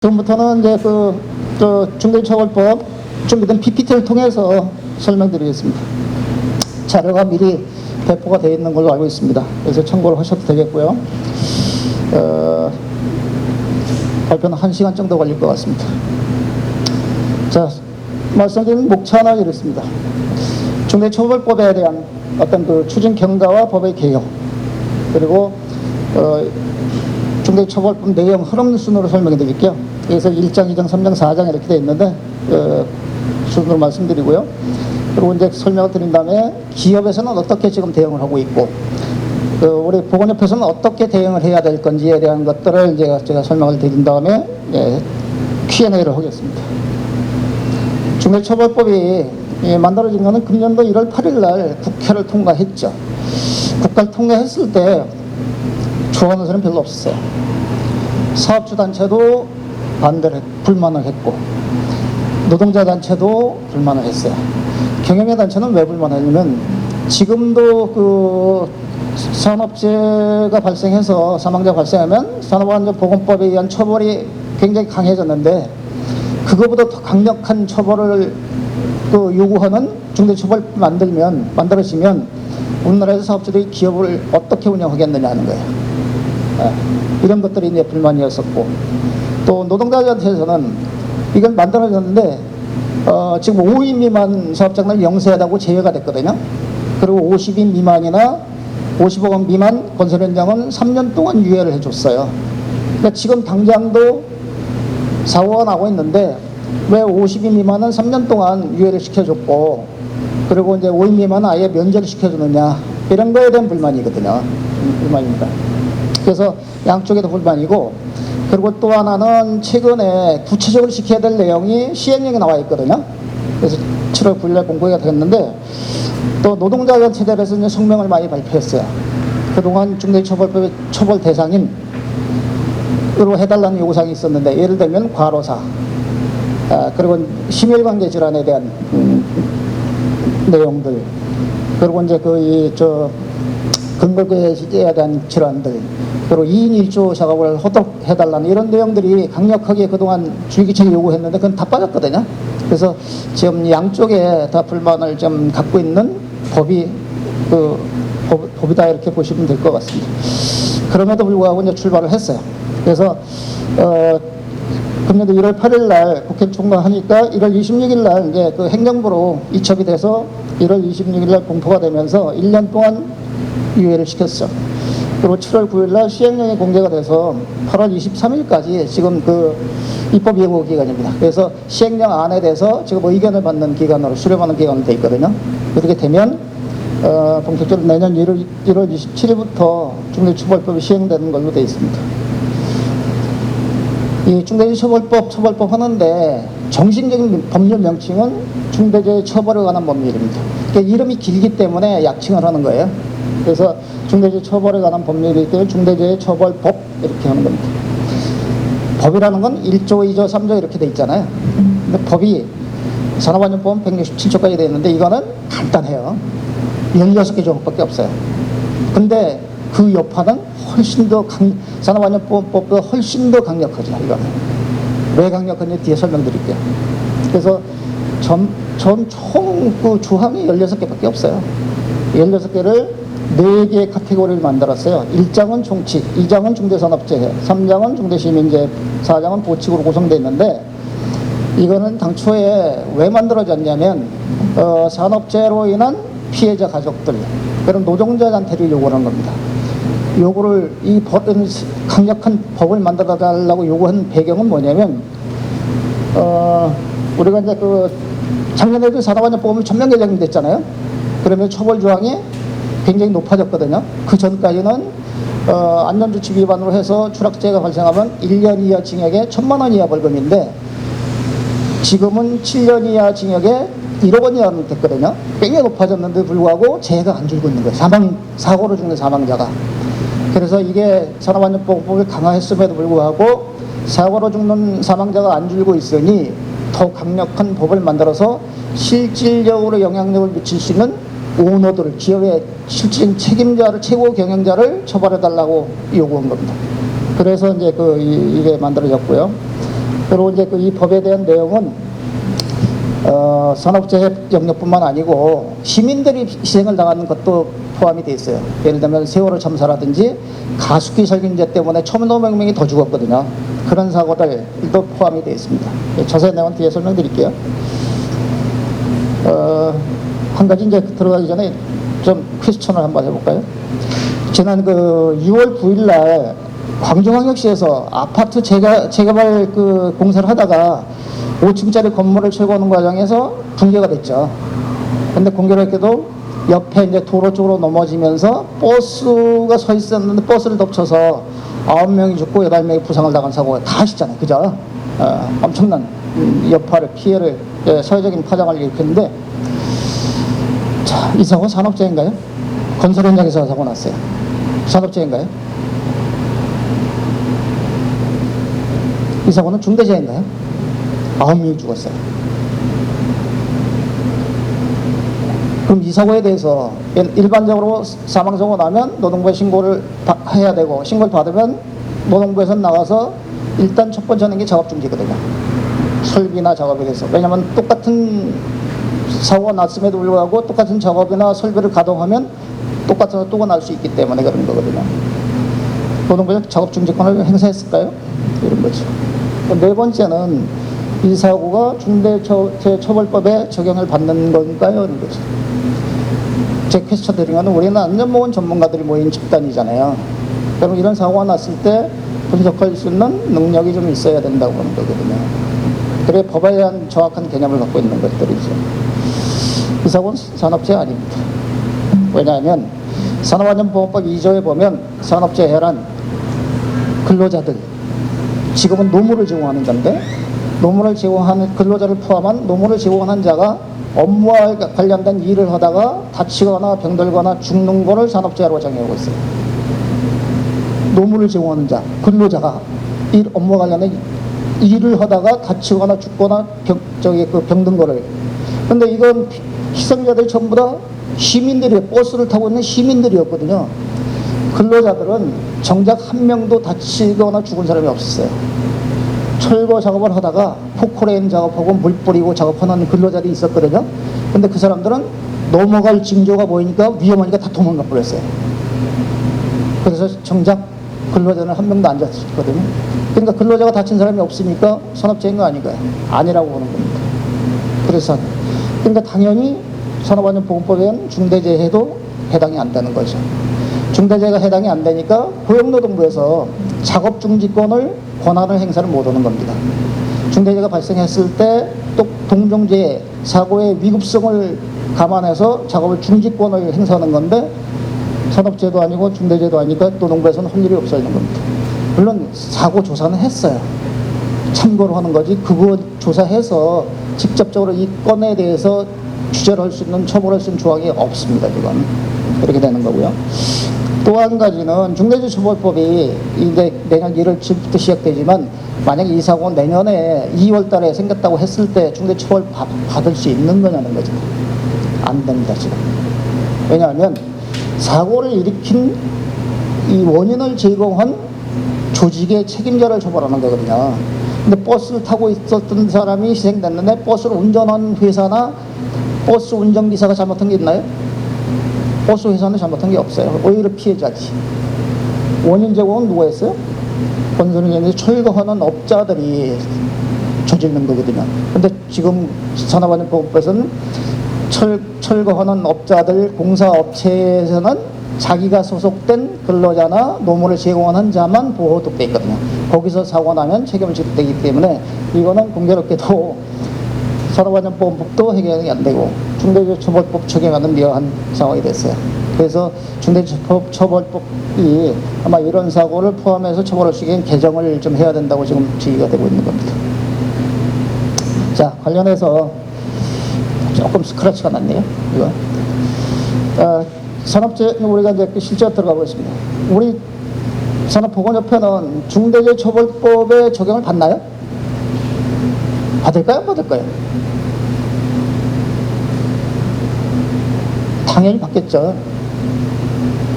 지금부터는 이제 중대처벌법 준비된 PPT를 통해서 설명드리겠습니다. 자료가 미리 배포가 되어 있는 걸로 알고 있습니다. 그래서 참고를 하셔도 되겠고요. 발표는 1시간 정도 걸릴 것 같습니다. 자, 말씀드린 목차는 이렇습니다. 중대처벌법에 대한 어떤 추진 경과와 법의 개요, 그리고 중대처벌법 내용 흐름 순으로 설명해 드릴게요. 그래서 1장, 2장, 3장, 4장 이렇게 되어 있는데 순으로 말씀드리고요. 그리고 이제 설명을 드린 다음에 기업에서는 어떻게 지금 대응을 하고 있고 우리 보건협회에서는 어떻게 대응을 해야 될 건지에 대한 것들을 제가 설명을 드린 다음에 Q&A를 하겠습니다. 중대처벌법이 만들어진 것은 금년도 1월 8일 날 국회를 통과했죠. 국회를 통과했을 때 좋아하는 사람은 별로 없었어요. 사업주 단체도 불만을 했고, 노동자 단체도 불만을 했어요. 경영의 단체는 왜 불만하냐면, 지금도 산업재해가 발생해서 사망자가 발생하면 산업안전보건법에 의한 처벌이 굉장히 강해졌는데, 그거보다 더 강력한 처벌을 요구하는 중대처벌 만들어지면 우리나라에서 사업주들이 기업을 어떻게 운영하겠느냐는 거예요. 이런 것들이 이제 불만이었었고, 또 노동자한테서는 이건 만들어졌는데 지금 5인 미만 사업장을 영세하다고 제외가 됐거든요. 그리고 50인 미만이나 50억 원 미만 건설 현장은 3년 동안 유예를 해줬어요. 그러니까 지금 당장도 사고가 나고 있는데 왜 50인 미만은 3년 동안 유예를 시켜줬고, 그리고 이제 5인 미만은 아예 면제를 시켜주느냐, 이런 거에 대한 불만이거든요. 불만입니다. 그래서 양쪽에도 불만이고, 그리고 또 하나는 최근에 구체적으로 지켜야 될 내용이 시행령에 나와 있거든요. 그래서 7월 9일날 공고가 됐는데, 또 노동자위원 체제에서 이제 성명을 많이 발표했어요. 그동안 중대처벌법의 처벌 대상인으로 해달라는 요구사항이 있었는데, 예를 들면 과로사, 그리고 심혈관계 질환에 대한 내용들, 그리고 이제 근골격에 대한 질환들, 그리고 2인 1조 작업을 하도록 해달라는 이런 내용들이 강력하게 그동안 줄기차게 요구했는데 그건 다 빠졌거든요. 그래서 지금 양쪽에 다 불만을 좀 갖고 있는 법이다, 이렇게 보시면 될 것 같습니다. 그럼에도 불구하고 이제 출발을 했어요. 그래서 금년도 1월 8일 날 국회 통과하니까 1월 26일 날 이제 행정부로 이첩이 돼서 1월 26일 날 공포가 되면서 1년 동안 유예를 시켰어. 그리고 7월 9일 날 시행령이 공개가 돼서 8월 23일까지 지금 입법 예고 기간입니다. 그래서 시행령 안에 대해서 지금 의견을 받는 기간으로 수렴하는 기간으로 되어 있거든요. 그렇게 되면 본격적으로 내년 1월 27일부터 중대처벌법이 시행되는 걸로 되어 있습니다. 이 중대재해처벌법 하는데 정식적인 법률 명칭은 중대재해처벌에 관한 법률입니다. 그러니까 이름이 길기 때문에 약칭을 하는 거예요. 그래서 중대재해처벌에 관한 법률이기 때문에 중대재해처벌법 이렇게 하는 겁니다. 법이라는 건 1조, 2조, 3조 이렇게 돼 있잖아요. 근데 법이 산업안전법은 167조까지 되어 있는데 이거는 간단해요. 16개 조항밖에 없어요. 근데 그 여파는 훨씬 더 산업안전법보다 훨씬 더 강력하죠. 이거는 왜 강력한지 뒤에 설명드릴게요. 그래서 총 조항이 16개밖에 없어요. 16개를 4개의 카테고리를 만들었어요. 1장은 총칙, 2장은 중대산업재해, 3장은 중대시민재해, 4장은 보칙으로 구성되어 있는데, 이거는 당초에 왜 만들어졌냐면 산업재해로 인한 피해자 가족들, 그런 노동자한테를 요구하는 겁니다. 요구를 강력한 법을 만들어 달라고 요구한 배경은 뭐냐면, 우리가 이제 작년에도 산업안전보험이 전면 개정이 됐잖아요. 그러면 처벌 조항이 굉장히 높아졌거든요. 그 전까지는 안전조치 위반으로 해서 추락재해가 발생하면 1년 이하 징역에 1,000만 원 이하 벌금인데, 지금은 7년 이하 징역에 1억 원 이하로 됐거든요. 굉장히 높아졌는데 불구하고 재해가 안 줄고 있는 거예요. 사고로 죽는 사망자가. 그래서 이게 산업안전보건법이 강화했음에도 불구하고 사고로 죽는 사망자가 안 줄고 있으니 더 강력한 법을 만들어서 실질적으로 영향력을 미칠 수 있는 오너들을, 기업의 실질적인 책임자를, 최고 경영자를 처벌해달라고 요구한 겁니다. 그래서 이제 이게 만들어졌고요. 그리고 이제 이 법에 대한 내용은 산업재해 영역뿐만 아니고 시민들이 희생을 당하는 것도 포함이 돼 있어요. 예를 들면 세월호 참사라든지 가습기 살균제 때문에 1,500명이 더 죽었거든요. 그런 사고들도 포함이 되어 있습니다. 자세한 내용은 뒤에 설명드릴게요. 한 가지 이제 들어가기 전에 좀 퀘스천을 한번 해볼까요? 지난 6월 9일 날 광주광역시에서 아파트 재개발 공사를 하다가 5층짜리 건물을 철거하는 과정에서 붕괴가 됐죠. 근데 공교롭게도 옆에 이제 도로 쪽으로 넘어지면서 버스가 서 있었는데 버스를 덮쳐서 9명이 죽고 8명이 부상을 당한 사고가 다 아시잖아요. 그죠? 엄청난 여파를, 피해를, 사회적인 파장을 일으켰는데, 자, 이 사고는 산업재해인가요? 건설 현장에서 사고 났어요. 산업재해인가요? 이 사고는 중대재해인가요? 9명이 죽었어요. 그럼 이 사고에 대해서 일반적으로 사망사고 나면 노동부에 신고를 해야 되고, 신고를 받으면 노동부에서 나가서 일단 첫 번째 하는 게 작업중지거든요. 설비나 작업에 대해서. 왜냐하면 똑같은 사고가 났음에도 불구하고 똑같은 작업이나 설비를 가동하면 똑같은 사고가 날 수 있기 때문에 그런 거거든요. 노동부에서 작업중지권을 행사했을까요? 이런 거죠. 네 번째는 이 사고가 중대재해처벌법에 적용을 받는 건가요? 이런 거죠. 제 퀘스천 드린 거는 우리는 안전보건 전문가들이 모인 집단이잖아요. 그럼 이런 사고가 났을 때 분석할 수 있는 능력이 좀 있어야 된다고 하는 거거든요. 그래 법에 대한 정확한 개념을 갖고 있는 것들이죠. 이 사고는 산업재해 아닙니다. 왜냐하면 산업안전보건법 2조에 보면 산업재해란 근로자들, 지금은 노무를 제공하는 건데 노무를 제공하는 근로자를 포함한 노무를 제공하는 자가 업무와 관련된 일을 하다가 다치거나 병들거나 죽는 거를 산업재해로 정의하고 있어요. 노무를 제공하는 자, 근로자가 업무와 관련된 일을 하다가 다치거나 죽거나 병든 거를. 근데 이건 희생자들 전부 다 시민들이, 버스를 타고 있는 시민들이었거든요. 근로자들은 정작 한 명도 다치거나 죽은 사람이 없었어요. 철거 작업을 하다가 포크레인 작업하고 물 뿌리고 작업하는 근로자들이 있었거든요. 근데 그 사람들은 넘어갈 징조가 보이니까 위험하니까 다 도망가 버렸어요. 그래서 정작 근로자는 한 명도 안 다쳤거든요. 그러니까 근로자가 다친 사람이 없으니까 산업재해가 아닌가요? 아니라고 보는 겁니다. 그래서 그러니까 당연히 산업안전보건법에는 중대재해도 해당이 안 되는 거죠. 중대재해가 해당이 안 되니까 고용노동부에서 작업중지권을 권한을 행사를 못하는 겁니다. 중대재해가 발생했을 때 또 동종재해, 사고의 위급성을 감안해서 작업을 중지권을 행사하는 건데 산업재해도 아니고 중대재해도 아니니까 노동부에서는 할 일이 없어 있는 겁니다. 물론 사고 조사는 했어요. 참고로 하는 거지 그거 조사해서 직접적으로 이 건에 대해서 규제를 할 수 있는, 처벌할 수 있는 조항이 없습니다. 지금 그렇게 되는 거고요. 또 한 가지는 중대재해처벌법이 이제 내년 1월 7일부터 시작되지만 만약에 이 사고가 내년에 2월 달에 생겼다고 했을 때 중대처벌 받을 수 있는 거냐는 거죠. 안 됩니다, 지금. 왜냐하면 사고를 일으킨 이 원인을 제공한 조직의 책임자를 처벌하는 거거든요. 근데 버스를 타고 있었던 사람이 희생됐는데 버스를 운전한 회사나 버스 운전기사가 잘못한 게 있나요? 버스 회사는 잘못한 게 없어요. 오히려 피해자지. 원인 제공은 누가 했어요? 건설현장에서 철거하는 업자들이 저지르는 거거든요. 근데 지금 산업안전보건법에서는 철거하는 업자들, 공사업체에서는 자기가 소속된 근로자나 노무를 제공하는 자만 보호되어 있거든요. 거기서 사고 나면 책임을 지게 되기 때문에 이거는 공교롭게도 산업안전보건법도 해결이 안 되고 중대재해처벌법 적용하는 묘한 상황이 됐어요. 그래서 중대재해처벌법이 아마 이런 사고를 포함해서 처벌할 수 있게 개정을 좀 해야 된다고 지금 제기가 되고 있는 겁니다. 자, 관련해서 조금 스크래치가 났네요. 이거. 산업재해, 우리가 이제 실제로 들어가 보겠습니다. 우리 산업보건협회는 중대재해처벌법의 적용을 받나요? 받을까요? 받을까요? 당연히 받겠죠.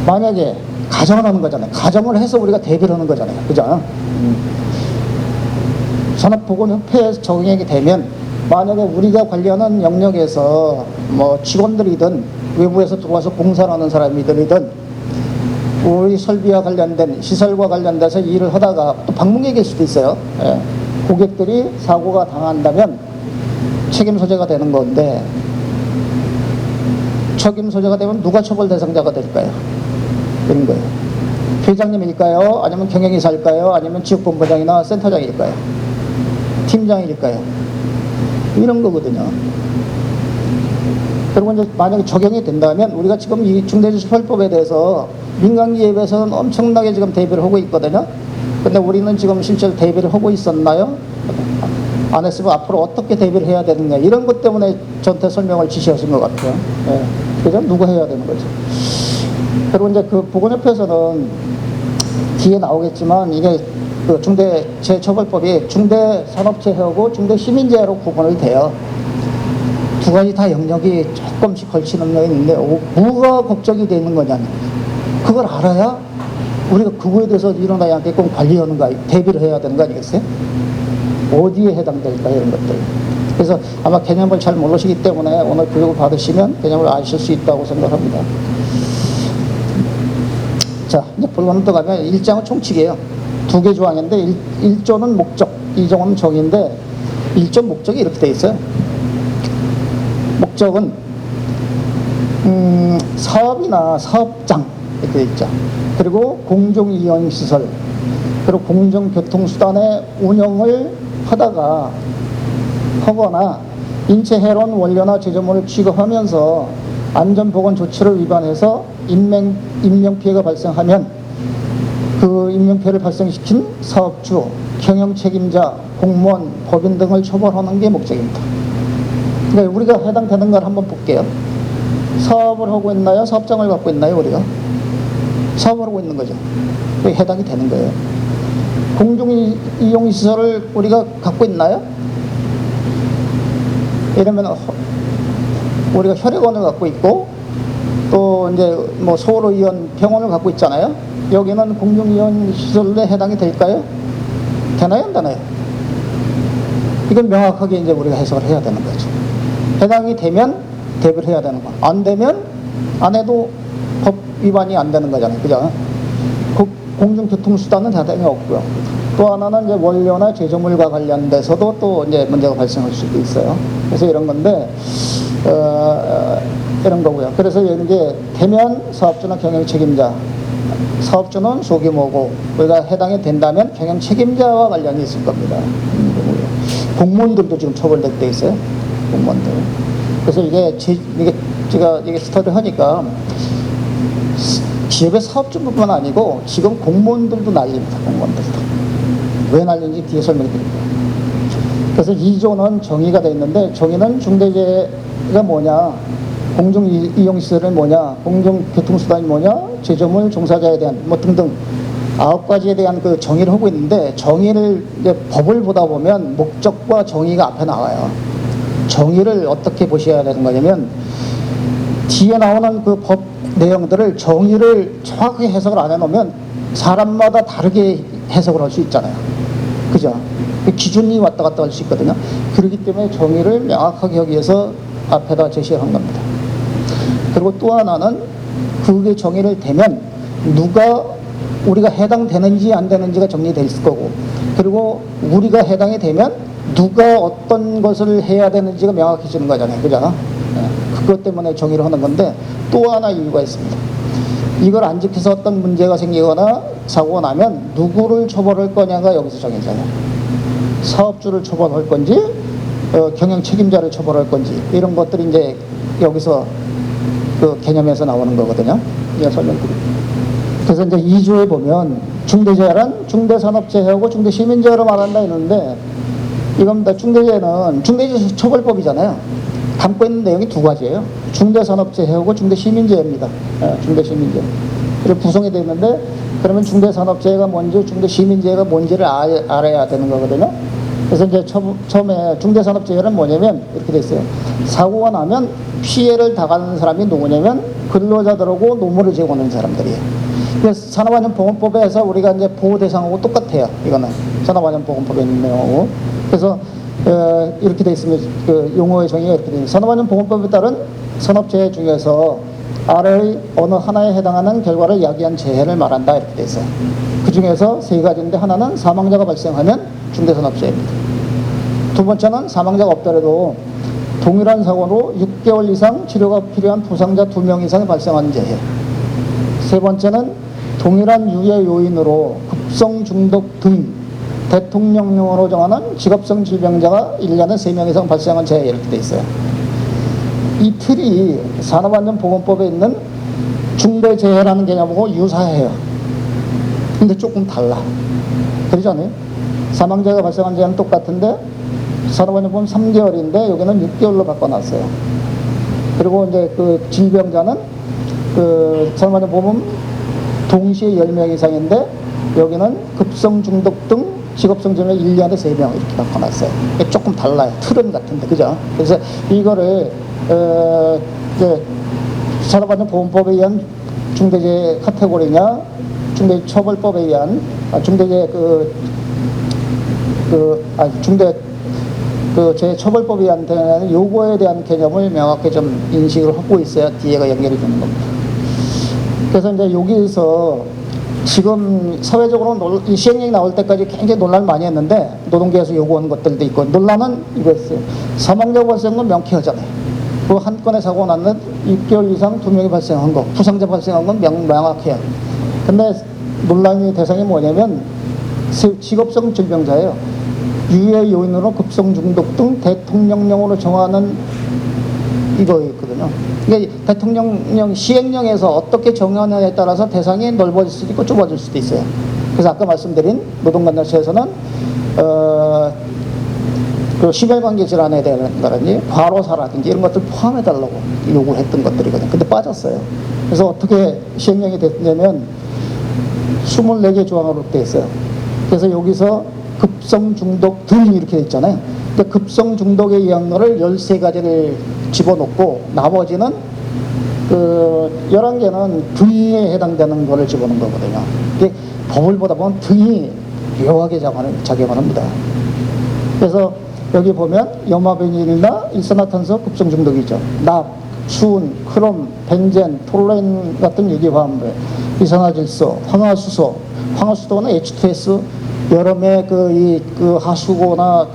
만약에 가정을 하는 거잖아요. 가정을 해서 우리가 대비를 하는 거잖아요. 그죠? 산업보건협회에서 적용이 되면 만약에 우리가 관리하는 영역에서 뭐 직원들이든 외부에서 들어와서 봉사하는 사람이든 우리 설비와 관련된 시설과 관련돼서 일을 하다가 또 방문객일 수도 있어요. 예. 고객들이 사고가 당한다면 책임 소재가 되는 건데, 책임 소재가 되면 누가 처벌 대상자가 될까요? 그런 거예요. 회장님일까요? 아니면 경영이사일까요? 아니면 지역본부장이나 센터장일까요? 팀장일까요? 이런 거거든요. 그리고 이제 만약에 적용이 된다면 우리가 지금 이 중대재해처벌법에 대해서 민간기업에서는 엄청나게 지금 대비를 하고 있거든요. 근데 우리는 지금 실제로 대비를 하고 있었나요? 안 했으면 앞으로 어떻게 대비를 해야 되는가, 이런 것 때문에 저한테 설명을 지시하신 것 같아요. 예. 그죠? 누가 해야 되는 거죠. 그리고 이제 그 보건협회에서는 뒤에 나오겠지만 이게 그 중대재해처벌법이 중대산업재해하고 중대시민재해로 구분을 돼요. 두 가지 다 영역이 조금씩 걸치는 게 있는데 뭐가 걱정이 되는 거냐면 그걸 알아야 우리가 그거에 대해서 일어나지 않게끔 관리하는 거, 대비를 해야 되는 거 아니겠어요? 어디에 해당될까, 이런 것들. 그래서 아마 개념을 잘 모르시기 때문에 오늘 교육을 받으시면 개념을 아실 수 있다고 생각합니다. 자, 이제 본론으로 들어가면 1장은 총칙이에요. 두 개 조항인데 1조는 목적, 2조는 정의인데 1조 목적이 이렇게 돼 있어요. 목적은 사업이나 사업장 이렇게 돼 있죠. 그리고 공중이용시설, 그리고 공중교통수단의 운영을 하거나 인체해로운 원료나 제조물을 취급하면서 안전보건 조치를 위반해서 인명피해가 발생하면 그 인명피해를 발생시킨 사업주, 경영책임자, 공무원, 법인 등을 처벌하는 게 목적입니다. 그러니까 우리가 해당되는 걸 한번 볼게요. 사업을 하고 있나요? 사업장을 갖고 있나요? 우리가 사업을 하고 있는 거죠. 그게 해당이 되는 거예요. 공중이용시설을 우리가 갖고 있나요? 이러면 우리가 혈액원을 갖고 있고 또 이제 뭐 서울의원 병원을 갖고 있잖아요. 여기는 공중이용시설에 해당이 될까요? 되나요? 안 되나요? 이건 명확하게 이제 우리가 해석을 해야 되는 거죠. 해당이 되면 대비를 해야 되는 거. 안 되면 안 해도 법 위반이 안 되는 거잖아요. 그죠? 공중교통수단은 해당이 없고요. 또 하나는 이제 원료나 제조물과 관련돼서도 또 이제 문제가 발생할 수도 있어요. 그래서 이런 건데, 이런 거고요. 그래서 이게 되면 사업주나 경영 책임자, 사업주는 소규모고 우리가 해당이 된다면 경영 책임자와 관련이 있을 겁니다. 공무원들도 지금 처벌될 때 있어요. 공무원들. 그래서 이게 제가 스터디를 하니까 기업의 사업주뿐만 아니고 지금 공무원들도 난립니다. 공무원들도. 왜 난리인지 뒤에 설명드릴게요. 그래서 2조는 정의가 되어 있는데, 정의는 중대재해가 뭐냐, 공중이용시설은 뭐냐, 공중교통수단이 뭐냐, 제조물 종사자에 대한 뭐 등등 9가지에 대한 그 정의를 하고 있는데, 정의를 이제 법을 보다 보면 목적과 정의가 앞에 나와요. 정의를 어떻게 보셔야 되는 거냐면 뒤에 나오는 그 법 내용들을 정의를 정확하게 해석을 안 해놓으면 사람마다 다르게 해석을 할 수 있잖아요. 그죠? 기준이 왔다 갔다 할 수 있거든요. 그렇기 때문에 정의를 명확하게 하기 위해서 앞에다 제시한 겁니다. 그리고 또 하나는 그게 정의를 되면 누가 우리가 해당되는지 안 되는지가 정리될 거고, 그리고 우리가 해당이 되면 누가 어떤 것을 해야 되는지가 명확해지는 거잖아요. 그죠? 그것 때문에 정의를 하는 건데, 또 하나 이유가 있습니다. 이걸 안 지켜서 어떤 문제가 생기거나 사고가 나면 누구를 처벌할 거냐가 여기서 정해져요. 사업주를 처벌할 건지, 경영 책임자를 처벌할 건지, 이런 것들이 이제 여기서 그 개념에서 나오는 거거든요. 제가 설명드릴게요. 그래서 이제 2조에 보면 중대재해란 중대산업재해하고 중대시민재해로 말한다 이러는데, 이겁니다. 중대재해는 중대재해처벌법이잖아요. 담고 있는 내용이 두 가지예요. 중대산업재해하고 중대시민재해입니다. 중대시민재해. 그리고 구성이 되어 있는데, 그러면 중대산업재해가 뭔지 중대시민재해가 뭔지를 알아야 되는 거거든요. 그래서 이제 처음에 중대산업재해는 뭐냐면 이렇게 돼 있어요. 사고가 나면 피해를 당하는 사람이 누구냐면 근로자들하고 노무를 제공하는 사람들이에요. 그래서 산업안전보건법에서 우리가 이제 보호 대상하고 똑같아요. 이거는 산업안전보건법에 있는 내용하고. 그래서 이렇게 돼 있습니다. 그 용어의 정의가 이렇게 돼 있습니다. 산업안전보건법에 따른 산업재해 중에서 아래의 어느 하나에 해당하는 결과를 야기한 재해를 말한다 이렇게 돼 있어요. 그 중에서 세 가지인데 하나는 사망자가 발생하면 중대산업재해입니다. 두 번째는 사망자가 없더라도 동일한 사고로 6개월 이상 치료가 필요한 부상자 2명 이상이 발생한 재해. 세 번째는 동일한 유해 요인으로 급성 중독 등 대통령령으로 정하는 직업성 질병자가 1년에 3명 이상 발생한 재해 이렇게 돼 있어요. 이 틀이 산업안전보건법에 있는 중대재해라는 개념하고 유사해요. 근데 조금 달라. 그러지 않아요? 사망자가 발생한 재해는 똑같은데 산업안전보험 3개월인데 여기는 6개월로 바꿔놨어요. 그리고 이제 그 질병자는 그 산업안전보험 동시에 10명 이상인데 여기는 급성 중독 등 직업성 질병 1년에 3명 이렇게 바꿔놨어요. 조금 달라요. 틀은 같은데, 그죠? 그래서 이거를 이제 산업안전보건법에 의한 중대재해 카테고리냐, 중대처벌법에 의한 중대재해 재처벌법에 의한 요거에 대한 개념을 명확히 좀 인식을 하고 있어야 뒤에가 연결이 되는 겁니다. 그래서 이제 여기서 지금 사회적으로 이 시행령이 나올 때까지 굉장히 논란을 많이 했는데 노동계에서 요구하는 것들도 있고 논란은 이거였어요. 사망자 발생은 명쾌하잖아요. 그 한 건의 사고가 났는 6개월 이상 2명이 발생한 거, 부상자 발생한 건 명확해요. 근데 논란의 대상이 뭐냐면 직업성 질병자예요. 유해 요인으로 급성 중독 등 대통령령으로 정하는 이거였거든요. 이게 대통령령 시행령에서 어떻게 정하느냐에 따라서 대상이 넓어질 수도 있고 좁아질 수도 있어요. 그래서 아까 말씀드린 노동관리처에서는 그 심혈관계 질환에 대한다든지 과로사라든지 이런 것들 포함해달라고 요구했던 것들이거든요. 근데 빠졌어요. 그래서 어떻게 시행령이 됐냐면 24개 조항으로 되어 있어요. 그래서 여기서 급성 중독 등 이렇게 돼 있잖아요. 근데 급성 중독에 의한 거를 13가지를 집어넣고 나머지는 그 11개는 등에 해당되는 거를 집어넣은 거거든요. 이게 법을 보다 보면 등이 묘하게 작용합니다. 그래서 여기 보면 염화벤젠이나 일산화탄소 급성 중독이죠. 납, 수은, 크롬, 벤젠, 톨루엔 같은 유기화합물, 이산화질소, 황화수소, 황화수소는 H2S 여름에 그 하수구나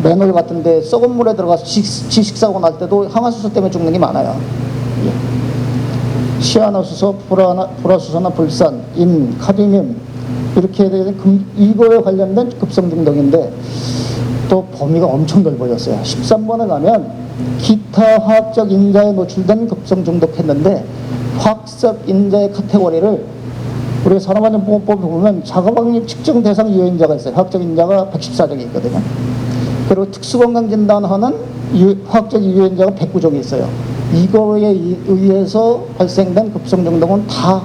맨홀 같은데 썩은 물에 들어가서 지식사고 날 때도 황화수소 때문에 죽는 게 많아요. 시아노수소, 불화수소나 불산, 인, 카드뮴 이렇게 되는 이거에 관련된 급성 중독인데 또 범위가 엄청 넓어졌어요. 13번에 가면 기타 화학적 인자에 노출된 급성 중독했는데 화학적 인자의 카테고리를 우리 산업안전보건법에 보면 작업학력 측정 대상 유해인자가 있어요. 화학적 인자가 114종이 있거든요. 그리고 특수건강진단하는 화학적 유해인자가 109종이 있어요. 이거에 의해서 발생된 급성 중독은 다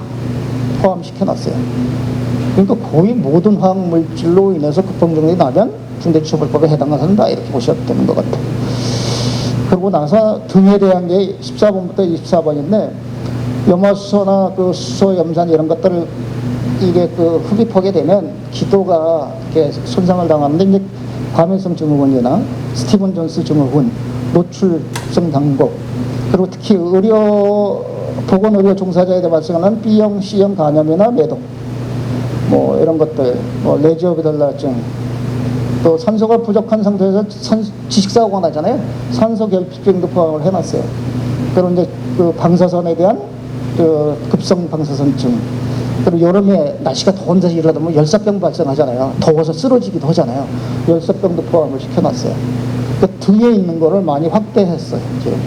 포함시켜놨어요. 그러니까 거의 모든 화학물질로 인해서 급성 중독이 나면 중대처벌법에 해당한다 이렇게 보셔도 되는 것 같아요. 그러고 나서 등에 대한 게 14번부터 24번인데 염화수소나 그 수소, 염산 이런 것들을 이게 그 흡입하게 되면 기도가 이렇게 손상을 당하는데 이제 과민성 증후군이나 스티븐 존스 증후군, 노출 급성 당복 그리고 특히 보건의료 종사자에 대해 발생하는 B형, C형 감염이나 매독 뭐 이런 것들, 뭐 레지오비달라증 또 산소가 부족한 상태에서 지식사고가 나잖아요. 산소 결핍증도 포함을 해놨어요. 그리고 이제 그 방사선에 대한 그 급성 방사선증 그리고 여름에 날씨가 더운 데서 이러다 보면 열사병 발생하잖아요. 더워서 쓰러지기도 하잖아요. 열사병도 포함을 시켜놨어요. 그 등에 있는 거를 많이 확대했어요. 지금.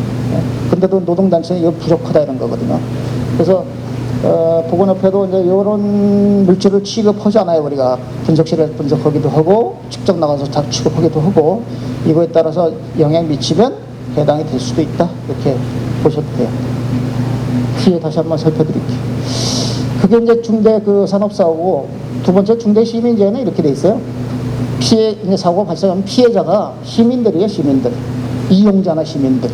근데도 노동단체는 이거 부족하다 이런 거거든요. 그래서 보건협회도 이제 이런 물질을 취급하잖아요. 우리가 분석실에 분석하기도 하고 직접 나가서 다 취급하기도 하고 이거에 따라서 영향 미치면 해당이 될 수도 있다 이렇게 보셔도 돼요. 뒤에 다시 한번 살펴드릴게요. 그게 이제 중대 그 산업사고고 두 번째 중대 시민재해는 이렇게 돼 있어요. 이제 사고가 발생하면 피해자가 시민들이에요. 시민들. 이용자나 시민들.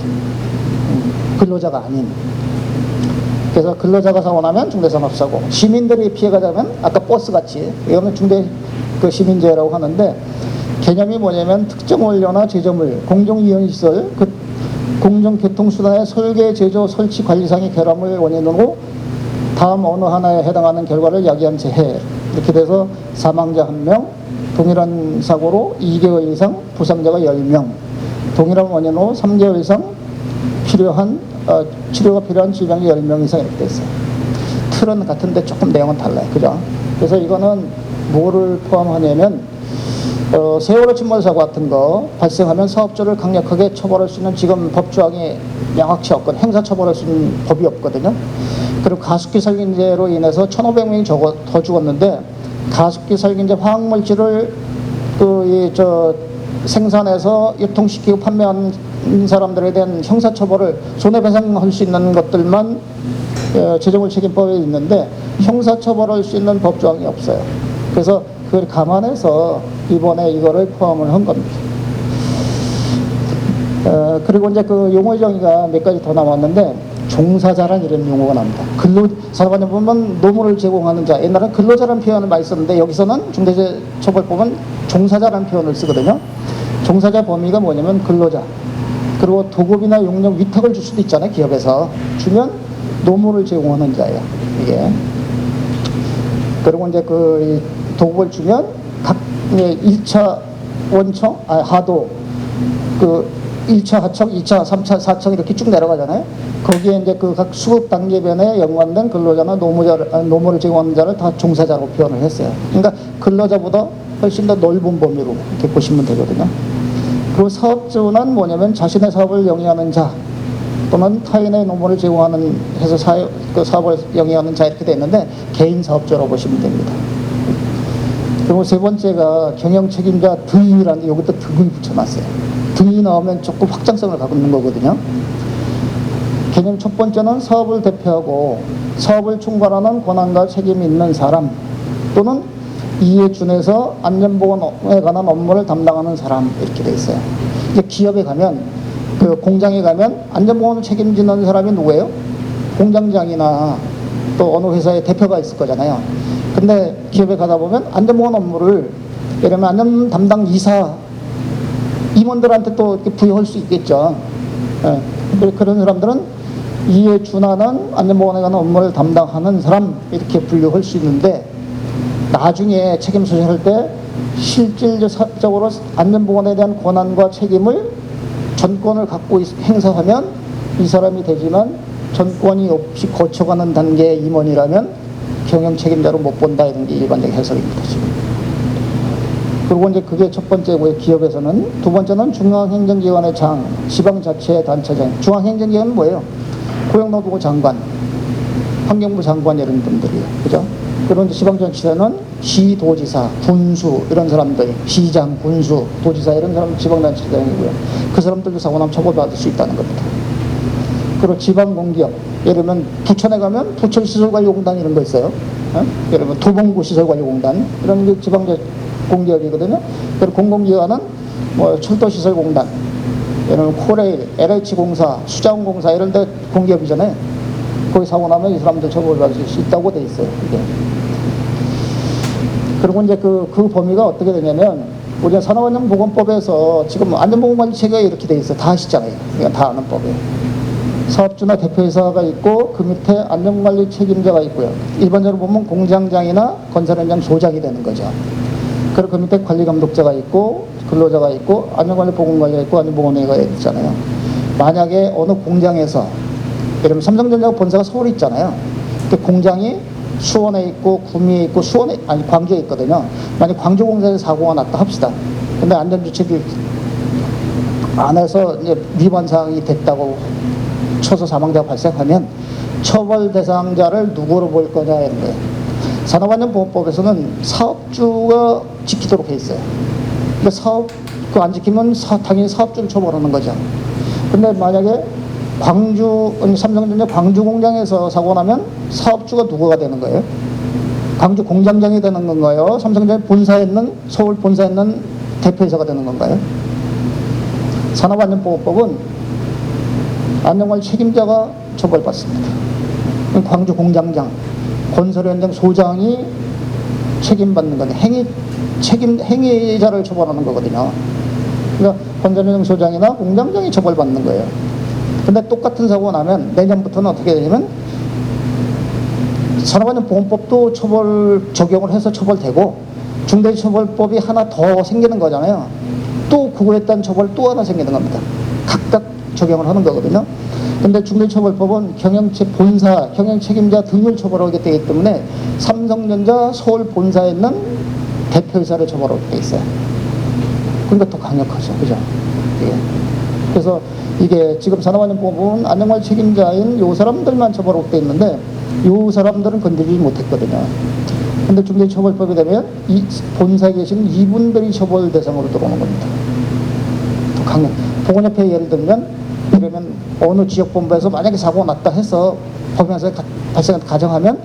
근로자가 아닌. 그래서 근로자가 사고 나면 중대산업사고, 시민들이 피해가 되면 아까 버스같이 이거는 중대 그 시민재해라고 하는데 개념이 뭐냐면 특정 원료나 제조물, 공공이용시설, 공공교통수단의 설계, 제조, 설치, 관리상의 결함을 원인으로 다음 어느 하나에 해당하는 결과를 야기한 재해. 이렇게 돼서 사망자 1명, 동일한 사고로 2개월 이상 부상자가 10명, 동일한 원인으로 3개월 이상 치료가 필요한 질병이 10명 이상 이렇게 됐어요. 틀은 같은데 조금 내용은 달라요. 그죠? 그래서 이거는 뭐를 포함하냐면 세월호 침몰 사고 같은 거 발생하면 사업주를 강력하게 처벌할 수 있는 지금 법조항이 명확치 없고 행사 처벌할 수 있는 법이 없거든요. 그리고 가습기 살균제로 인해서 1,500명이 더 죽었는데 가습기 살균제 화학물질을 생산해서 유통시키고 판매한 사람들에 대한 형사처벌을 손해배상할 수 있는 것들만 재정물 책임법에 있는데 형사처벌할 수 있는 법조항이 없어요. 그래서 그걸 감안해서 이번에 이거를 포함을 한 겁니다. 그리고 이제 그 용어의 정의가 몇 가지 더 남았는데 종사자란 이런 용어가 나옵니다. 산업안전 보면 노무를 제공하는 자, 옛날에는 근로자라는 표현을 많이 썼는데 여기서는 중대재해처벌법은 종사자라는 표현을 쓰거든요. 종사자 범위가 뭐냐면 근로자, 그리고 도급이나 용역 위탁을 줄 수도 있잖아요. 기업에서 주면 노무를 제공하는 자예요, 이게. 그리고 이제 그 도급을 주면 각 1차 원청, 하도, 1차 하청, 2차, 3차, 4청 이렇게 쭉 내려가잖아요. 거기에 이제 그 각 수급 단계변에 연관된 근로자나 노무를 제공하는 자를 다 종사자로 표현을 했어요. 그러니까 근로자보다 훨씬 더 넓은 범위로 이렇게 보시면 되거든요. 그리고 사업주는 뭐냐면 자신의 사업을 영위하는 자 또는 타인의 노무를 제공하는 해서 사업을 영위하는 자 이렇게 되어 있는데 개인 사업자로 보시면 됩니다. 그리고 세 번째가 경영 책임자 등이라는 여기다 등을 붙여놨어요. 등이 나오면 조금 확장성을 갖고 있는 거거든요. 개념 첫 번째는 사업을 대표하고 사업을 총괄하는 권한과 책임이 있는 사람 또는 이에 준해서 안전보건에 관한 업무를 담당하는 사람 이렇게 돼 있어요. 이제 기업에 가면 그 공장에 가면 안전보건을 책임지는 사람이 누구예요? 공장장이나 또 어느 회사의 대표가 있을 거잖아요. 근데 기업에 가다 보면 안전보건 업무를 예를 들면 안전 담당 이사 임원들한테 또 이렇게 부여할 수 있겠죠. 그런 사람들은 이에 준하는 안전보건에 관한 업무를 담당하는 사람 이렇게 분류할 수 있는데 나중에 책임 소재할 때 실질적으로 안전보건에 대한 권한과 책임을 전권을 갖고 행사하면 이 사람이 되지만 전권이 없이 거쳐가는 단계의 임원이라면 경영 책임자로 못 본다 이런 게 일반적 해석입니다. 지금. 그리고 이제 그게 첫 번째고요. 기업에서는. 두 번째는 중앙행정기관의 장, 지방자치단체장. 중앙행정기관은 뭐예요? 고용노동부 장관, 환경부 장관 이런 분들이에요. 그죠? 그런 지방자치단체는 시도지사, 군수 이런 사람들, 시장, 군수, 도지사 이런 사람 지방자치단이고요. 그 사람들도 사고 나면 처벌받을 수 있다는 겁니다. 그리고 지방공기업, 예를 들면 부천에 가면 부천시설관리공단 이런 거 있어요. 예를 들면 도봉구시설관리공단 이런 게 지방공기업이거든요. 그리고 공공기관은 뭐 철도시설공단, 예를 들면 코레일, LH공사, 수자원공사 이런 데 공기업이잖아요. 거기 사고 나면 이 사람들 처벌받을 수 있다고 돼 있어요. 이게. 그리고 이제 그 범위가 어떻게 되냐면 우리가 산업안전보건법에서 지금 안전보건관리 체계가 이렇게 돼 있어요. 다 아시잖아요. 그러니까 다 아는 법이에요. 사업주나 대표이사가 있고 그 밑에 안전관리 책임자가 있고요. 일반적으로 보면 공장장이나 건설 현장 소장이 되는 거죠. 그리고 그 밑에 관리감독자가 있고 근로자가 있고 안전관리 보건관리가 있고 안전보건회가 있잖아요. 만약에 어느 공장에서 예를 들면 삼성전자 본사가 서울에 있잖아요. 그 공장이 수원에 있고 구미에 있고 광주에 있거든요. 만약 광주공사에서 사고가 났다 합시다. 근데 안전주책이 안에서 이제 위반 사항이 됐다고 쳐서 사망자가 발생하면 처벌 대상자를 누구로 볼 거냐 이런 거예요. 산업안전보건법에서는 사업주가 지키도록 해 있어요. 근데 안 지키면 당연히 사업주를 처벌하는 거죠. 근데 만약에 삼성전자 광주 공장에서 사고 나면 사업주가 누구가 되는 거예요? 광주 공장장이 되는 건가요? 삼성전자 본사에 있는 서울 본사에 있는 대표이사가 되는 건가요? 산업안전보건법은 안전관리 책임자가 처벌받습니다. 광주 공장장, 건설 현장 소장이 책임받는 건데 행위 책임 행위자를 처벌하는 거거든요. 그러니까 권선영 소장이나 공장장이 처벌받는 거예요. 근데 똑같은 사고가 나면 내년부터는 어떻게 되냐면 산업안전보건법도 적용을 해서 처벌되고 중대처벌법이 하나 더 생기는 거잖아요. 또 그거에 따른 처벌 또 하나 생기는 겁니다. 각각 적용을 하는 거거든요. 근데 중대처벌법은 본사, 경영책임자 등을 처벌하게 되기 때문에 삼성전자 서울 본사에 있는 대표이사를 처벌하게 돼 있어요. 그러니까 더 강력하죠. 그죠? 예. 그래서 이게 지금 산업안전보건법은 안전관리 책임자인 요 사람들만 처벌하게 돼 있는데 요 사람들은 건드리지 못했거든요. 근데 중대처벌법이 되면 이 본사에 계신 이분들이 처벌 대상으로 들어오는 겁니다. 더 강력. 보건협회 예를 들면 이러면 어느 지역본부에서 만약에 사고가 났다 해서 법인에서 발생한 가정하면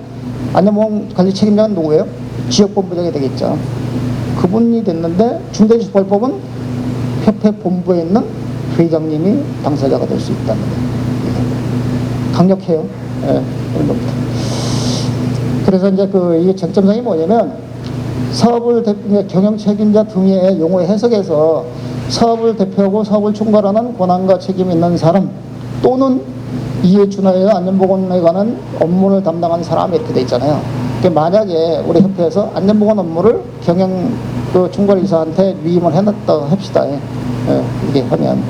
안전보건관리 책임자는 누구예요? 지역본부장이 되겠죠. 그분이 됐는데 중대처벌법은 협회 본부에 있는 회장님이 당사자가 될 수 있다는 거예요. 강력해요. 예, 그런 겁니다. 그래서 이제 이게 쟁점상이 뭐냐면 경영 책임자 등의 용어의 해석에서 사업을 대표하고 사업을 총괄하는 권한과 책임이 있는 사람 또는 이에 준하여 안전보건에 관한 업무를 담당하는 사람 이렇게 돼 있잖아요. 그러니까 만약에 우리 협회에서 안전보건 업무를 경영 총괄이사한테 위임을 해놨다 합시다. 예, 이게 하면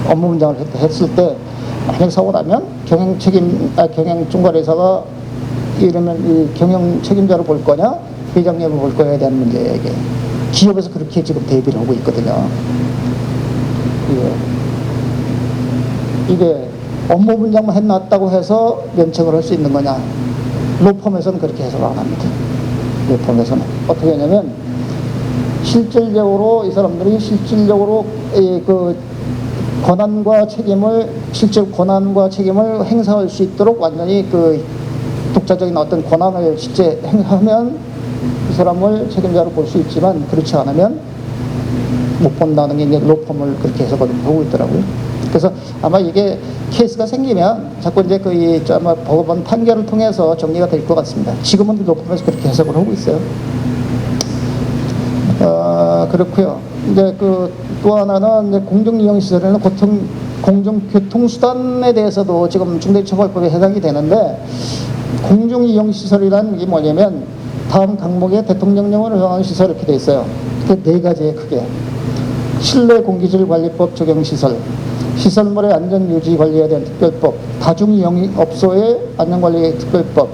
업무 분장을 했을 때 만약 사고 나면 경영 총괄이사가 이러면 이 경영 책임자로 볼 거냐 회장님을 볼 거냐에 대한 문제예요. 이게 기업에서 그렇게 지금 대비를 하고 있거든요. 이게 업무 분장만 해놨다고 해서 면책을 할 수 있는 거냐? 로펌에서는 그렇게 해석을 안 합니다. 로펌에서는 어떻게 하냐면 실질적으로 이 사람들이 실질적으로 그 권한과 책임을 행사할 수 있도록 완전히 그 독자적인 어떤 권한을 실제 행하면 이 사람을 책임자로 볼 수 있지만 그렇지 않으면 못 본다는 게 이제 로펌을 그렇게 해석을 하고 있더라고요. 그래서 아마 이게 케이스가 생기면 자꾸 이제 아마 법원 판결을 통해서 정리가 될 것 같습니다. 지금은 로펌에서 그렇게 해석을 하고 있어요. 그렇고요. 이제 또 하나는 이제 공중이용시설에는 공중교통수단에 대해서도 지금 중대처벌법에 해당이 되는데 공중이용시설이라는 게 뭐냐면 다음 항목에 대통령령을 정하는 시설 이렇게 돼 있어요. 그게 네 가지예요, 크게. 실내공기질관리법 적용시설, 시설물의 안전유지 관리에 대한 특별법, 다중이용업소의 안전관리 특별법,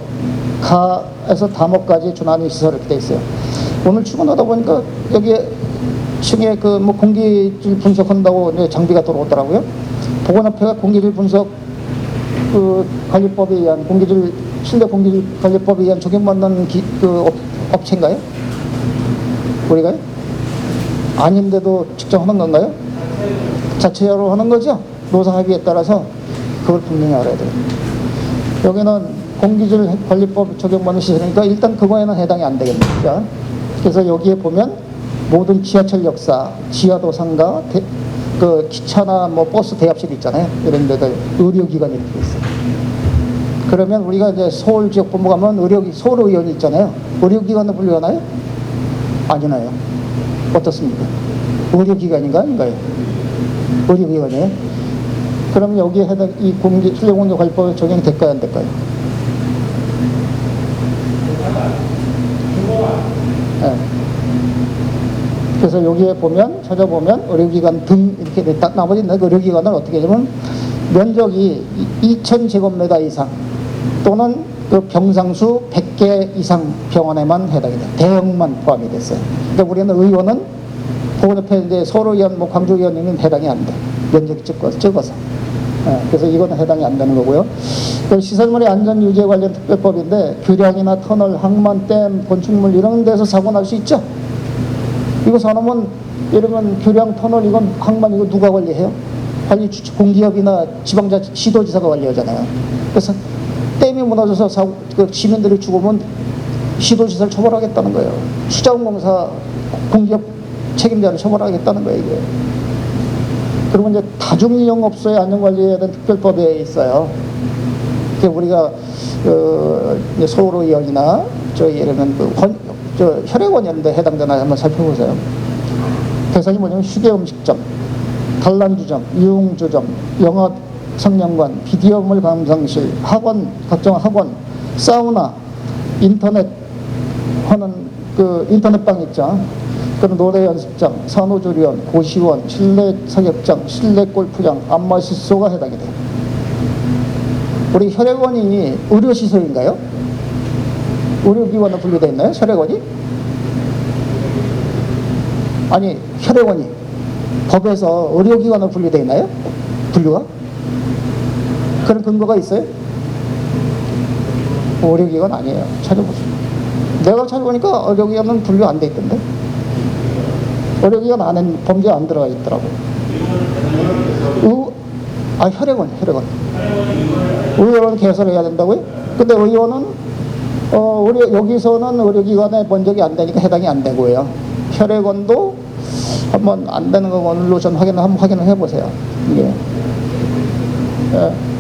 가에서 다목까지 준하는 시설 이렇게 돼 있어요. 오늘 출근하다 보니까 여기에 층에 공기질 분석한다고 이제 장비가 들어오더라고요. 보건협회가 공기질 분석 관리법에 의한 실내 공기질 관리법에 의한 적용받는 업체인가요? 우리가요? 아닌데도 측정하는 건가요? 자체로 하는 거죠? 노사 합의에 따라서 그걸 분명히 알아야 돼요. 여기는 공기질 관리법 적용받는 시설이니까 일단 그거에는 해당이 안 되겠습니다. 그래서 여기에 보면 모든 지하철 역사, 지하도 상가, 기차나 버스 대합실 있잖아요. 이런 데들 의료기관이 이렇게 있어요. 그러면 우리가 이제 서울 지역본부 가면 서울의원이 있잖아요. 의료기관으로 분류하나요? 아니나요? 어떻습니까? 의료기관인가 아닌가요? 의료기관이에요? 그럼 여기에 해당 이 실내공기관리법에 적용이 될까요, 안 될까요? 네. 그래서 여기에 찾아보면 의료기관 등 이렇게 나머지 의료기관을 어떻게 하냐면 면적이 2,000제곱미터 이상 또는 병상수 100개 이상 병원에만 해당이 돼요. 대형만 포함이 됐어요. 그러니까 우리는 의원은 보건협회 이제 서울의원, 광주의원님은 해당이 안 돼. 면적이 적어서. 그래서 이거는 해당이 안 되는 거고요. 시설물의 안전유지에 관련 특별법인데 규량이나 터널, 항만, 댐, 건축물 이런 데서 사고 날 수 있죠. 이거 사놓으면 이러면 규량, 터널, 이건 항만 이거 누가 관리해요? 공기업이나 지방자치 시도지사가 관리하잖아요. 그래서 댐이 무너져서 시민들이 죽으면 시도지사를 처벌하겠다는 거예요. 수자원공사 공기업 책임자를 처벌하겠다는 거예요, 이게. 그리고 이제 다중이용업소의 안전관리에 대한 특별법에 있어요. 우리가 서울의원이나 이러면 혈액원 이런 데 해당되나 한번 살펴보세요. 대상이 뭐냐면 휴게음식점, 단란주점, 유흥주점, 영업 성령관, 비디오물 감상실, 학원, 각종 학원, 사우나, 인터넷 하는 그 인터넷방 있죠. 그런 노래 연습장, 산후조리원, 고시원, 실내 사격장, 실내 골프장, 안마시소가 해당이 돼요. 우리 혈액원이 의료시설인가요? 의료기관으로 분류되어 있나요? 혈액원이? 아니, 혈액원이 법에서 의료기관으로 분류되어 있나요? 분류가? 그런 근거가 있어요? 의료기관 아니에요. 찾아보세요. 내가 찾아보니까 의료기관은 분류 안 돼 있던데. 의료기관 안에 범죄 안 들어가 있더라고. 혈액원. 의료원 개설해야 된다고요? 근데 의료원은 여기서는 의료기관에 본적이 안 되니까 해당이 안 되고요. 혈액원도 한번 안 되는 거로 좀 한번 확인을 해보세요. 이게.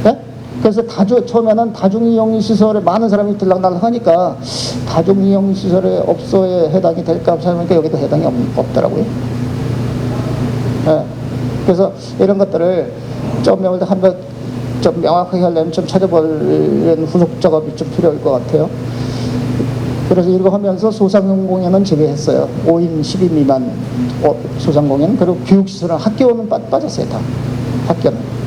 네? 그래서 처음에는 다중이용시설에 많은 사람이 들락날락 하니까 다중이용시설의 업소에 해당이 될까 생각하니까 여기도 해당이 없더라고요. 네. 그래서 이런 것들을 좀 명확하게 하려면 좀 찾아보는 후속 작업이 좀 필요할 것 같아요. 그래서 이거 하면서 소상공인은 제외했어요. 5인 10인 미만 소상공인. 그리고 교육시설은 학교는 빠졌어요. 다. 학교는.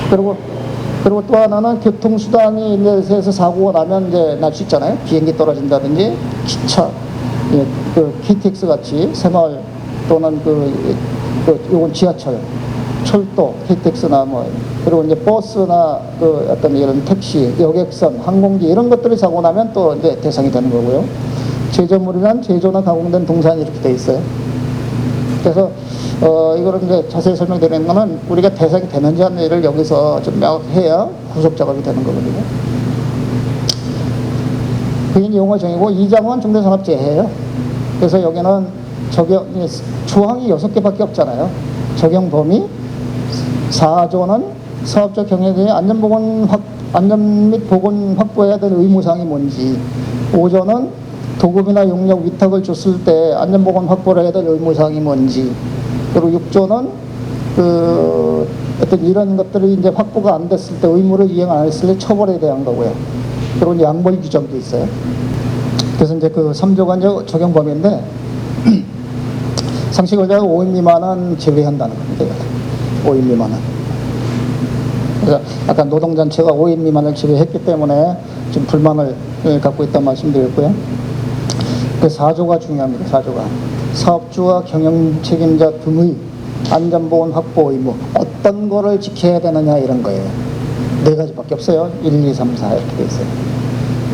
그리고 또 하나는 교통수단이 이제서 사고가 나면 이제 날 수 있잖아요. 비행기 떨어진다든지 기차, 그 KTX 같이 새마을 또는 요건 지하철, 철도, KTX나 그리고 이제 버스나 어떤 이런 택시, 여객선, 항공기 이런 것들이 사고 나면 또 이제 대상이 되는 거고요. 제조물이란 제조나 가공된 동산이 이렇게 돼 있어요. 그래서 이거를 이제 자세히 설명드리는 거는 우리가 대상이 되는지 하는 일을 여기서 좀 명확해야 후속 작업이 되는 거거든요. 그게 용어 정의고 2장은 중대산업재해예요. 그래서 여기는 조항이 6개밖에 없잖아요. 적용 범위 4조는 사업적 경영에 안전 및 보건 확보해야 될 의무사항이 뭔지, 5조는 도급이나 용역 위탁을 줬을 때 안전보건 확보를 해야 될 의무사항이 뭔지, 그리고 6조는 어떤 이런 것들이 이제 확보가 안 됐을 때 의무를 이행 안 했을 때 처벌에 대한 거고요. 그리고 이제 양벌 규정도 있어요. 그래서 이제 3조가 이제 적용 범위인데 상시 근로자가 5인 미만은 제외한다는 겁니다. 5인 미만은. 그래서 아까 노동단체가 5인 미만을 제외했기 때문에 좀 불만을 갖고 있다는 말씀드렸고요. 그 4조가 중요합니다. 4조가. 사업주와 경영 책임자 등의 안전보건 확보 의무. 어떤 거를 지켜야 되느냐 이런 거예요. 4가지밖에 없어요. 1, 2, 3, 4 이렇게 돼 있어요.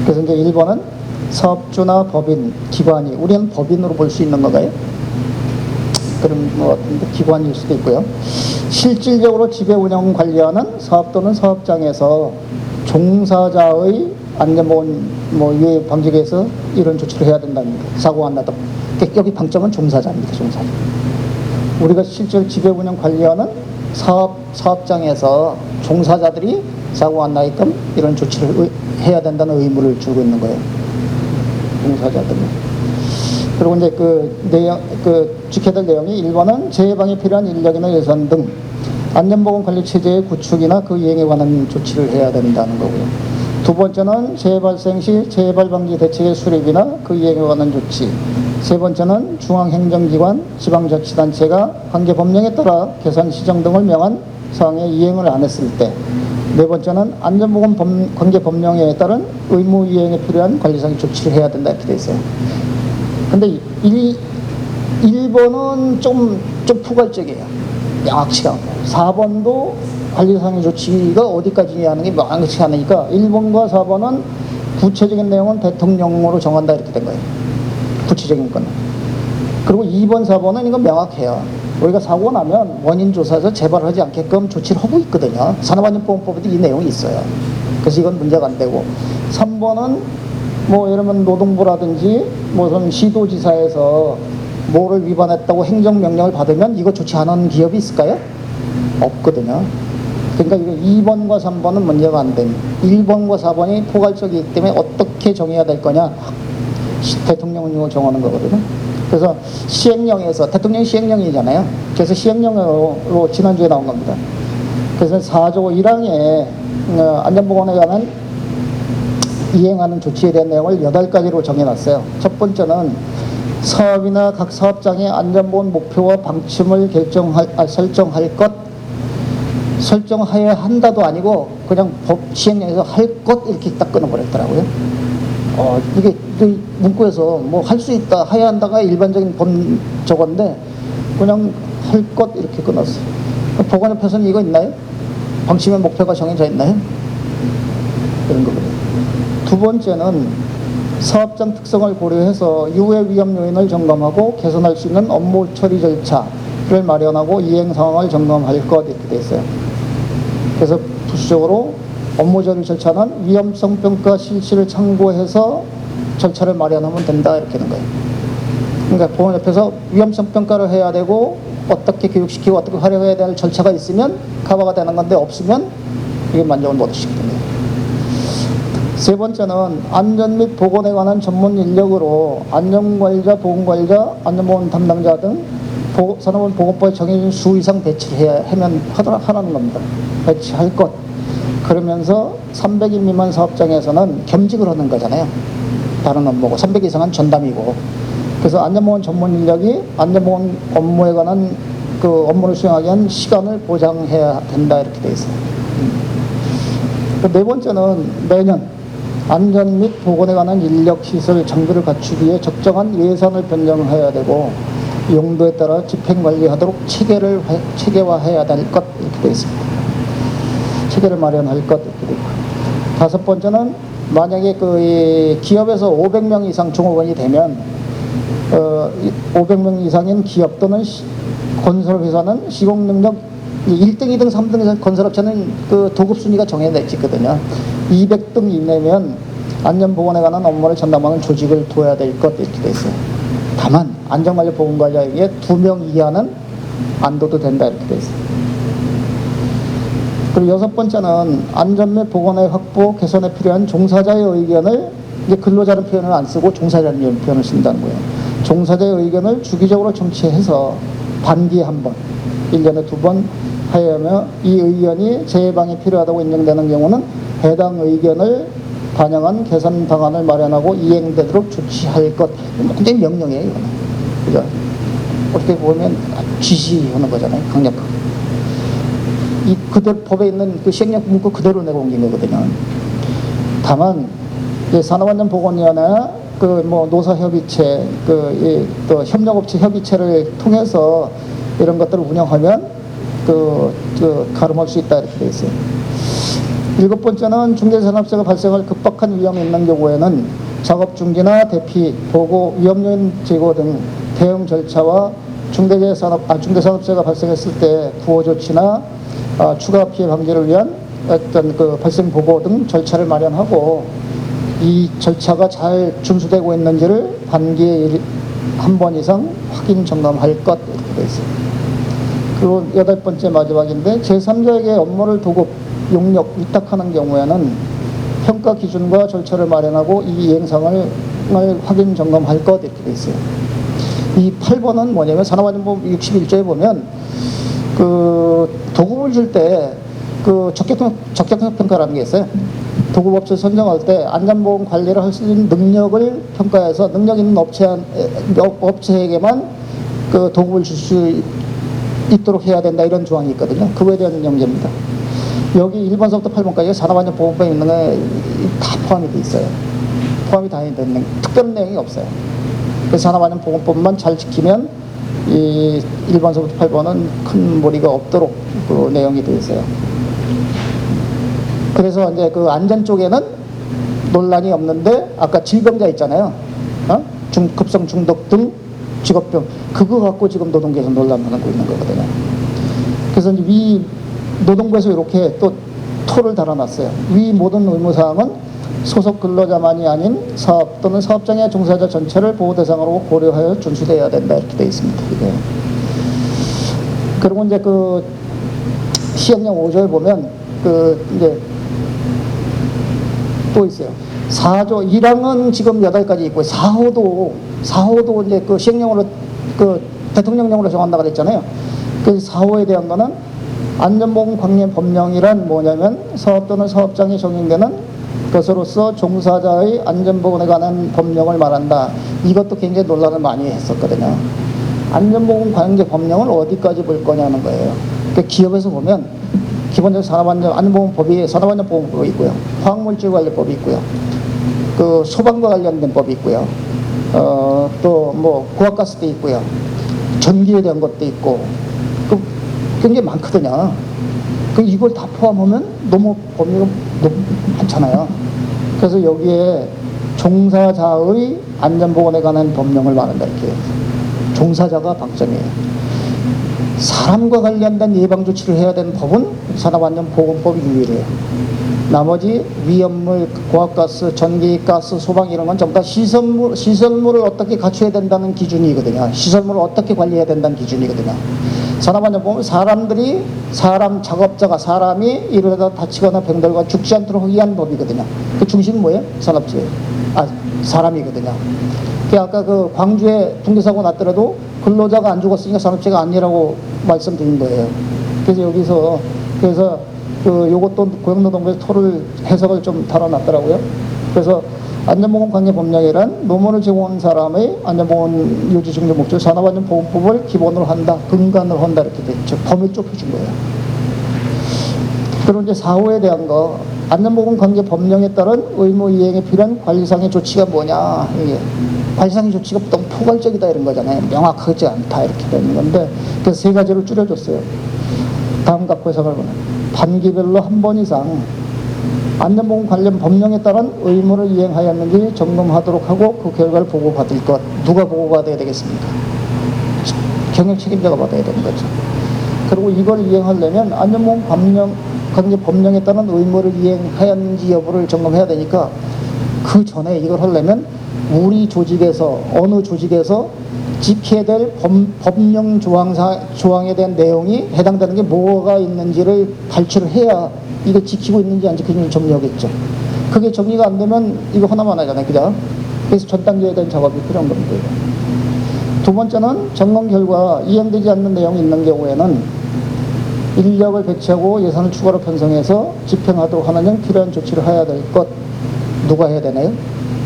그래서 이제 1번은 사업주나 법인, 기관이, 우리는 법인으로 볼 수 있는 건가요? 그런 것 같은데 기관일 수도 있고요. 실질적으로 지배 운영 관리하는 사업 또는 사업장에서 종사자의 안전보건 유해 방지에 위해서 이런 조치를 해야 된다는 거예요. 사고가 안 나도록. 여기 방점은 종사자입니다. 종사자. 우리가 실제로 지배 운영 관리하는 사업장에서 종사자들이 사고가 안 나게끔 이런 조치를 해야 된다는 의무를 주고 있는 거예요. 종사자들은. 그리고 이제 지켜야 될 내용이 1번은 재해방에 필요한 인력이나 예산 등 안전보건 관리 체제의 구축이나 그 이행에 관한 조치를 해야 된다는 거고요. 2번째는 재해 발생 시 재해발 방지 대책의 수립이나 그 이행에 관한 조치. 3번째는 중앙행정기관, 지방자치단체가 관계 법령에 따라 개선 시정 등을 명한 사항의 이행을 안 했을 때. 4번째는 안전보건 관계 법령에 따른 의무 이행에 필요한 관리상 조치를 해야 된다 이렇게 돼 있어요. 근데 1번은 좀 포괄적이에요. 명확치가 않고. 4번도 관리상의 조치가 어디까지 하는 게 명확치 않으니까 1번과 4번은 구체적인 내용은 대통령으로 정한다 이렇게 된 거예요. 구체적인 거는. 그리고 2번, 4번은 이건 명확해요. 우리가 사고가 나면 원인 조사에서 재발하지 않게끔 조치를 하고 있거든요. 산업안전보건법에도 이 내용이 있어요. 그래서 이건 문제가 안 되고. 3번은 예를 들면 노동부라든지 무슨 시도지사에서 뭐를 위반했다고 행정명령을 받으면 이거 조치 안 하는 기업이 있을까요? 없거든요. 그러니까 이거 2번과 3번은 문제가 안 됩니다. 1번과 4번이 포괄적이기 때문에 어떻게 정해야 될 거냐. 대통령령을 정하는 거거든요. 그래서 시행령에서 대통령이 시행령이잖아요. 그래서 시행령으로 지난주에 나온 겁니다. 그래서 4조 1항에 안전보건에 관한 이행하는 조치에 대한 내용을 8가지로 정해놨어요. 첫 번째는 사업이나 각 사업장의 안전보건 목표와 방침을 설정할 것, 설정하여야 한다도 아니고 그냥 법 시행령에서 할 것 이렇게 딱 끊어버렸더라고요. 이게 문구에서 뭐 할 수 있다, 해야 한다가 일반적인 본 저건데 그냥 할 것 이렇게 끊었어요. 보건협회에서는 이거 있나요? 방침의 목표가 정해져 있나요? 그런 거거든요. 두 번째는 사업장 특성을 고려해서 유해 위험 요인을 점검하고 개선할 수 있는 업무 처리 절차를 마련하고 이행 상황을 점검할 것 이렇게 돼 있어요. 그래서 부수적으로 업무 처리 절차는 위험성 평가 실시를 참고해서 절차를 마련하면 된다 이렇게 하는 거예요. 그러니까 보건협회에서 위험성 평가를 해야 되고 어떻게 교육시키고 어떻게 활용해야 될 절차가 있으면 커버가 되는 건데 없으면 이게 만족을 못 시키는 거예요. 세 번째는 안전 및 보건에 관한 전문 인력으로 안전관리자, 보건관리자, 안전보건 담당자 등 산업보건법에 정해진 수 이상 배치를 하라는 겁니다. 배치할 것. 그러면서 300인 미만 사업장에서는 겸직을 하는 거잖아요. 다른 업무고 300 이상은 전담이고. 그래서 안전보건 전문 인력이 안전보건 업무에 관한 그 업무를 수행하기 위한 시간을 보장해야 된다 이렇게 돼 있어요. 네 번째는 매년 안전 및 보건에 관한 인력, 시설, 장비를 갖추기 위해 적정한 예산을 변경해야 되고 용도에 따라 집행관리하도록 체계화해야 될 것 이렇게 되어 있습니다. 체계를 마련할 것 이렇게 되어 있고. 다섯 번째는 만약에 그 기업에서 500명 이상 종업원이 되면 500명 이상인 기업 또는 건설회사는 시공능력 1등, 2등, 3등 건설업체는 그 도급 순위가 정해져 있거든요. 200등 이내면 안전보건에 관한 업무를 전담하는 조직을 둬야 될 것 이렇게 돼 있어요. 다만 안전관리 보건관리자에게 2명 이하는 안 둬도 된다 이렇게 돼 있어요. 그리고 여섯 번째는 안전 및 보건의 확보, 개선에 필요한 종사자의 의견을 이제 근로자는 표현을 안 쓰고 종사자는 표현을 쓴다는 거예요. 종사자의 의견을 주기적으로 청취해서 반기에 한 번, 1년에 2번 하여며 이 의견이 재방이 필요하다고 인정되는 경우는 해당 의견을 반영한 개선 방안을 마련하고 이행되도록 조치할 것. 굉장히 명령이에요, 이거는. 그죠? 어떻게 보면 지시하는 거잖아요, 강력하게. 이 그대로 법에 있는 그 시행령 문구 그대로 내공긴 거거든요. 다만 이제 산업안전보건위원회, 그 뭐 노사협의체, 또 협력업체 협의체를 통해서 이런 것들을 운영하면 가름할 수 있다 이렇게 돼 있어요. 일곱 번째는 중대산업재가 발생할 급박한 위험이 있는 경우에는 작업 중지나 대피, 보고, 위험 요인 제거 등 대응 절차와 중대산업재가 발생했을 때 구호 조치나 추가 피해 방지를 위한 어떤 그 발생 보고 등 절차를 마련하고 이 절차가 잘 준수되고 있는지를 반기에 한 번 이상 확인 점검할 것 이렇게 되어 있어요. 그리고 여덟 번째 마지막인데 제3자에게 업무를 도급, 용역, 위탁하는 경우에는 평가 기준과 절차를 마련하고 이 이행상을 확인 점검할 것 이렇게 되어 있어요. 이 8번은 뭐냐면 산업안전법 61조에 보면 그 도급을 줄 때 그 적격성 평가라는 게 있어요. 도급업체 선정할 때 안전보건 관리를 할 수 있는 능력을 평가해서 능력 있는 업체에게만 그 도급을 줄 수 있도록 해야 된다 이런 조항이 있거든요. 그거에 대한 명제입니다. 여기 1번서부터 8번까지 산업안전보건법에 있는 게 다 포함이 돼 있어요. 포함이 다 있는 특별한 내용이 없어요. 그래서 산업안전보건법만 잘 지키면 이 1번서부터 8번은 큰 무리가 없도록 그 내용이 되어 있어요. 그래서 이제 그 안전 쪽에는 논란이 없는데 아까 질병자 있잖아요. 급성 중독 등 직업병 그거 갖고 지금 노동부에서 논란하고 있는 거거든요. 그래서 이제 위 노동부에서 이렇게 또 토를 달아놨어요. 위 모든 의무사항은 소속 근로자만이 아닌 사업 또는 사업장의 종사자 전체를 보호 대상으로 고려하여 준수되어야 된다 이렇게 되어 있습니다. 이게. 그리고 이제 그 시행령 5조에 보면 그 이제 또 있어요. 4조 1항은 지금 8가지 있고 4호도 이제 그 시행령으로 그 대통령령으로 정한다고 그랬잖아요. 그 4호에 대한 거는 안전보건 관련 법령이란 뭐냐면 사업 또는 사업장에 적용되는 것으로서 종사자의 안전보건에 관한 법령을 말한다. 이것도 굉장히 논란을 많이 했었거든요. 안전보건 관계 법령을 어디까지 볼 거냐는 거예요. 그러니까 기업에서 보면 기본적으로 산업안전보건법이 산업안전보건법이 있고요. 화학물질관리법이 있고요. 그 소방과 관련된 법이 있고요. 또 뭐 고압가스도 있고요. 전기에 대한 것도 있고 그 굉장히 많거든요. 그 이걸 다 포함하면 너무 범위가 너무 많잖아요. 그래서 여기에 종사자의 안전보건에 관한 법령을 말한다 이렇게. 종사자가 방점이에요. 사람과 관련된 예방조치를 해야 되는 법은 산업안전보건법이 유일해요. 나머지 위험물, 고압가스, 전기가스, 소방 이런 건 전부 다 시설물을 어떻게 갖춰야 된다는 기준이거든요. 시설물을 어떻게 관리해야 된다는 기준이거든요. 산업안전보험은 작업자가 사람이 이러다 다치거나 병들거나 죽지 않도록 하기 위한 법이거든요. 그 중심은 뭐예요? 사람이거든요. 아까 그 광주에 붕괴사고 났더라도 근로자가 안 죽었으니까 산업재해가 아니라고 말씀드린 거예요. 그래서 요것도 고용노동부에서 해석을 좀 달아놨더라고요. 그래서 안전보건 관계 법령이란 노무를 제공하는 사람의 안전보건 유지 증진 목적 산업안전보건법을 기본으로 한다, 근간으로 한다 이렇게 됐죠. 범위를 좁혀준 거예요. 그리고 이제 4호에 대한 거 안전보건 관계 법령에 따른 의무 이행에 필요한 관리상의 조치가 뭐냐. 이게 관리상의 조치가 너무 포괄적이다 이런 거잖아요. 명확하지 않다 이렇게 되는 건데 그래서 3가지로 줄여줬어요. 다음 갖고 해석을 보면 단기별로 한 번 이상 안전보건 관련 법령에 따른 의무를 이행하였는지 점검하도록 하고 그 결과를 보고받을 것. 누가 보고받아야 되겠습니까? 경영 책임자가 받아야 되는 거죠. 그리고 이걸 이행하려면 안전보건 관계 법령에 따른 의무를 이행하였는지 여부를 점검해야 되니까 그 전에 이걸 하려면 우리 조직에서 어느 조직에서 지켜야 될 법령 조항에 대한 내용이 해당되는 게 뭐가 있는지를 발표를 해야 이거 지키고 있는지 안 지키고 있는지 정리하겠죠. 그게 정리가 안 되면 이거 하나만 하잖아요. 그죠? 그래서 전 단계에 대한 작업이 필요한 겁니다. 두 번째는 점검 결과 이행되지 않는 내용이 있는 경우에는 인력을 배치하고 예산을 추가로 편성해서 집행하도록 하는 등 필요한 조치를 해야 될 것. 누가 해야 되나요?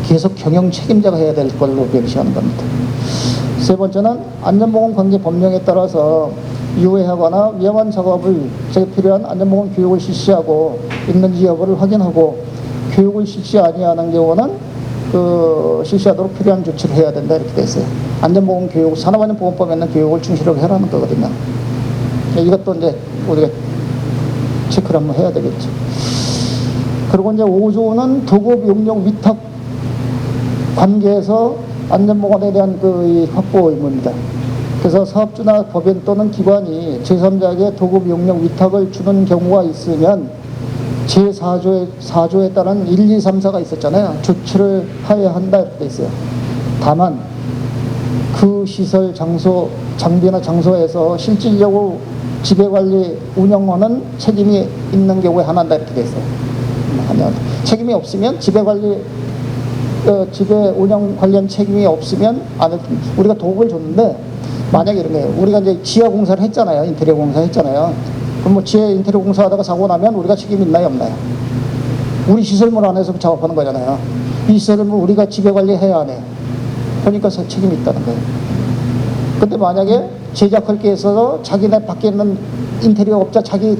계속 경영 책임자가 해야 될 걸로 명시하는 겁니다. 세 번째는 안전보건 관계 법령에 따라서 유해하거나 위험한 작업을 필요한 안전보건 교육을 실시하고 있는지 여부를 확인하고 교육을 실시 아니하는 경우는 실시하도록 필요한 조치를 해야 된다 이렇게 돼 있어요. 안전보건 교육, 산업안전보건법에 있는 교육을 충실하게 해라는 거거든요. 이것도 이제 우리가 체크를 한번 해야 되겠죠. 그리고 이제 5조는 도급 용역 위탁 관계에서 안전보건에 대한 그 확보 의무입니다. 그래서 사업주나 법인 또는 기관이 제3자에게 도급 용역 위탁을 주는 경우가 있으면 제4조에 따른 1, 2, 3, 4가 있었잖아요. 조치를 하여야 한다 이렇게 돼 있어요. 다만 그 시설 장비나 장소에서 실질적으로 지배관리 운영하는 책임이 있는 경우에 하나다 이렇게 돼 있어요. 책임이 없으면 지배관리 지배 운영 관련 책임이 없으면 우리가 도급을 줬는데 만약에 이런 거예요. 우리가 이제 지하 공사를 했잖아요. 인테리어 공사 했잖아요. 그럼 뭐 지하 인테리어 공사하다가 사고 나면 우리가 책임이 있나요, 없나요? 우리 시설물 안에서 작업하는 거잖아요. 이 시설물 우리가 지배 관리해야 하네. 그러니까 책임이 있다는 거예요. 근데 만약에 제작할 게 있어서 자기네 밖에 있는 인테리어 업자 자기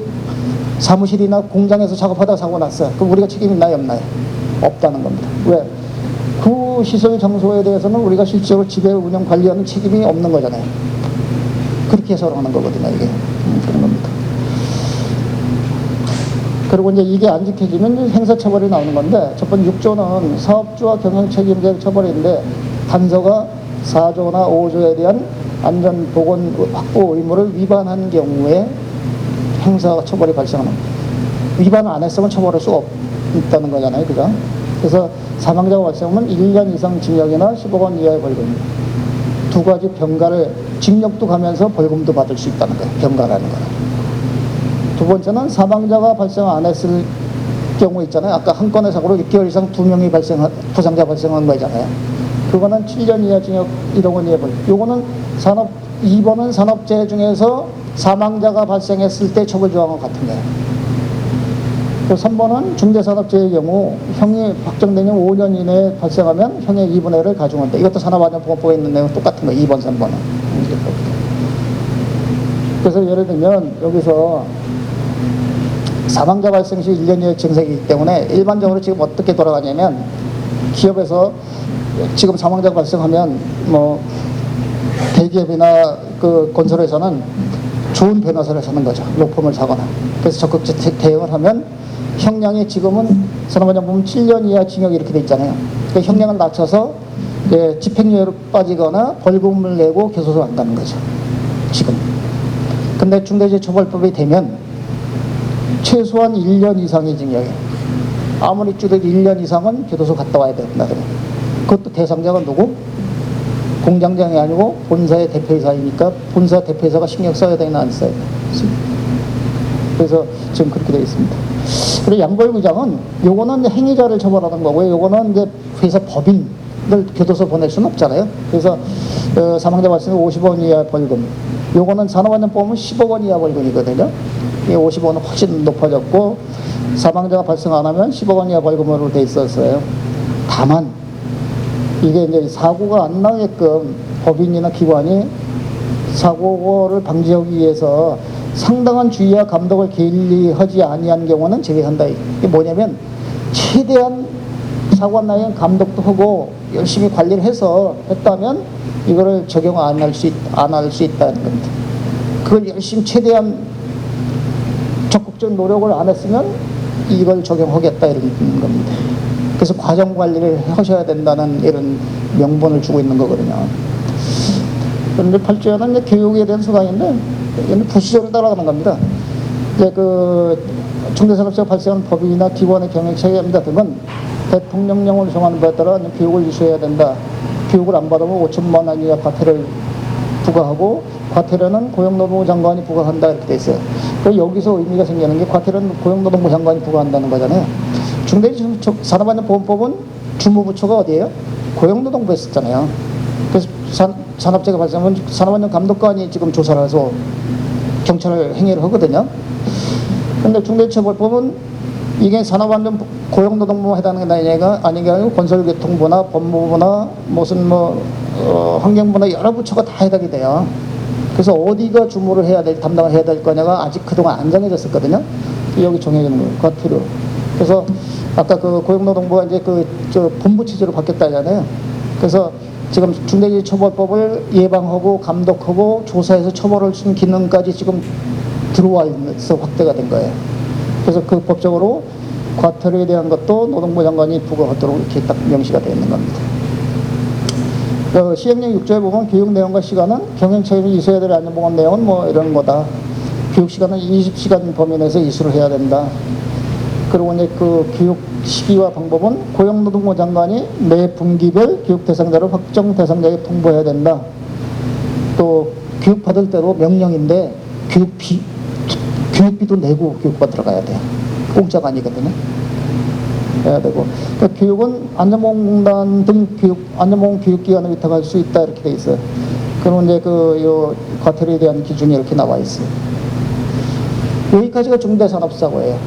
사무실이나 공장에서 작업하다가 사고 났어요. 그럼 우리가 책임이 있나요, 없나요? 없다는 겁니다. 왜? 그 시설 장소에 대해서는 우리가 실제로 지배 운영 관리하는 책임이 없는 거잖아요. 그렇게 해석을 하는 거거든요, 이게. 그런 겁니다. 그리고 이제 이게 안 지켜지면 행사처벌이 나오는 건데, 첫 번째 6조는 사업주와 경영 책임자의 처벌인데, 단서가 4조나 5조에 대한 안전보건 확보 의무를 위반한 경우에 행사 처벌이 발생하는 겁니다. 위반 안 했으면 처벌할 수 없다는 거잖아요, 그죠? 그래서 사망자가 발생하면 1년 이상 징역이나 15억 원 이하의 벌금입니다. 두 가지 병가를, 징역도 가면서 벌금도 받을 수 있다는 거예요. 병가라는 거는. 두 번째는 사망자가 발생 안 했을 경우 있잖아요. 아까 한 건의 사고로 6개월 이상 2명이 부상자 발생한 거잖아요. 그거는 7년 이하 징역 1억 원 이하 벌금. 요거는 2번은 산업재해 중에서 사망자가 발생했을 때 처벌 조항과 같은 거예요. 그 3번은 중대산업재해의 경우 형이 확정되는 5년 이내에 발생하면 형의 2분의 1을 가중한다. 이것도 산업안전보건법에 있는 내용 똑같은 거예요. 2번, 3번은. 그래서 예를 들면 여기서 사망자 발생 시 1년 이내 증세이기 때문에 일반적으로 지금 어떻게 돌아가냐면 기업에서 지금 사망자가 발생하면 뭐 대기업이나 그 건설에서는 좋은 변호사를 사는 거죠. 로펌을 사거나. 그래서 적극 대응을 하면 형량이 지금은 산업안전보면 7년 이하 징역 이렇게 돼 있잖아요. 그 형량을 낮춰서 집행유예로 빠지거나 벌금을 내고 교도소 안 가는 거죠. 지금. 근데 중대재해처벌법이 되면 최소한 1년 이상의 징역이에요. 아무리 줄여도 1년 이상은 교도소 갔다 와야 된다. 그것도 대상자가 누구? 공장장이 아니고 본사의 대표이사이니까 본사 대표이사가 신경 써야 되나 안 써야 되나. 그래서 지금 그렇게 되어 있습니다. 그리고 양벌구장은 요거는 행위자를 처벌하는 거고요. 요거는 이제 회사 법인을 교도소 보낼 수는 없잖아요. 그래서 사망자 발생 50원 이하 벌금. 요거는 산업안전보험은 10억 원 이하 벌금이거든요. 이 50원은 훨씬 높아졌고 사망자가 발생 안 하면 10억 원 이하 벌금으로 돼 있었어요. 다만 이게 이제 사고가 안 나게끔 법인이나 기관이 사고를 방지하기 위해서 상당한 주의와 감독을 게을리하지 아니한 경우는 제외한다. 이게 뭐냐면 최대한 사고가 나면 감독도 하고 열심히 관리를 해서 했다면 이거를 적용 안 할 수 있다는 겁니다. 그걸 열심히 최대한 적극적 노력을 안 했으면 이걸 적용하겠다 이런 겁니다. 그래서 과정 관리를 하셔야 된다는 이런 명분을 주고 있는 거거든요. 그런데 8조에는 교육에 대한 수강인데 부수적으로 따라가는 겁니다. 이제 그 중대산업재해가 발생한 법인이나 기관의 경영 책임자 등은 대통령령을 정하는 바에 따라 교육을 이수해야 된다. 교육을 안 받으면 5천만 원 이하 과태료를 부과하고 과태료는 고용노동부 장관이 부과한다 이렇게 돼 있어요. 여기서 의미가 생기는 게 과태료는 고용노동부 장관이 부과한다는 거잖아요. 중대산업안전보건법은 주무부처가 어디예요? 고용노동부에 있었잖아요. 그래서 산업재해가 발생하면 산업안전감독관이 지금 조사를 해서 경찰 행위를 하거든요. 그런데 중대재해처벌법은 이게 산업안전 고용노동부에 해당하는 얘기가 아닌 게 아니고 건설교통부나 법무부나 무슨 환경부나 여러 부처가 다 해당이 돼요. 그래서 어디가 주무를 해야 될, 담당을 해야 될 거냐가 아직 그동안 안 정해졌었거든요. 여기 정해지는 거예요. 과태료. 그래서 아까 그 고용노동부가 이제 본부 체제로 바뀌었다잖아요. 그래서 지금 중대재해처벌법을 예방하고 감독하고 조사해서 처벌할 수 있는 기능까지 지금 들어와 있어서 확대가 된 거예요. 그래서 그 법적으로 과태료에 대한 것도 노동부 장관이 부과하도록 이렇게 딱 명시가 되어 있는 겁니다. 시행령 6조에 보면 교육 내용과 시간은 경영 책임이 있어야 될 안전보건 내용은 뭐 이런 거다. 교육 시간은 20시간 범위 내에서 이수를 해야 된다. 그리고 이제 그 교육 시기와 방법은 고용노동부 장관이 매 분기별 교육 대상자를 확정 대상자에게 통보해야 된다. 또 교육 받을 때도 명령인데 교육비도 내고 교육받으러 가야 돼요. 공짜가 아니거든요. 해야 되고. 그러니까 교육은 안전보건공단 등 안전보건 교육기관을 위탁할 수 있다 이렇게 돼 있어요. 그러면 이제 요 과태료에 대한 기준이 이렇게 나와 있어요. 여기까지가 중대산업사고예요.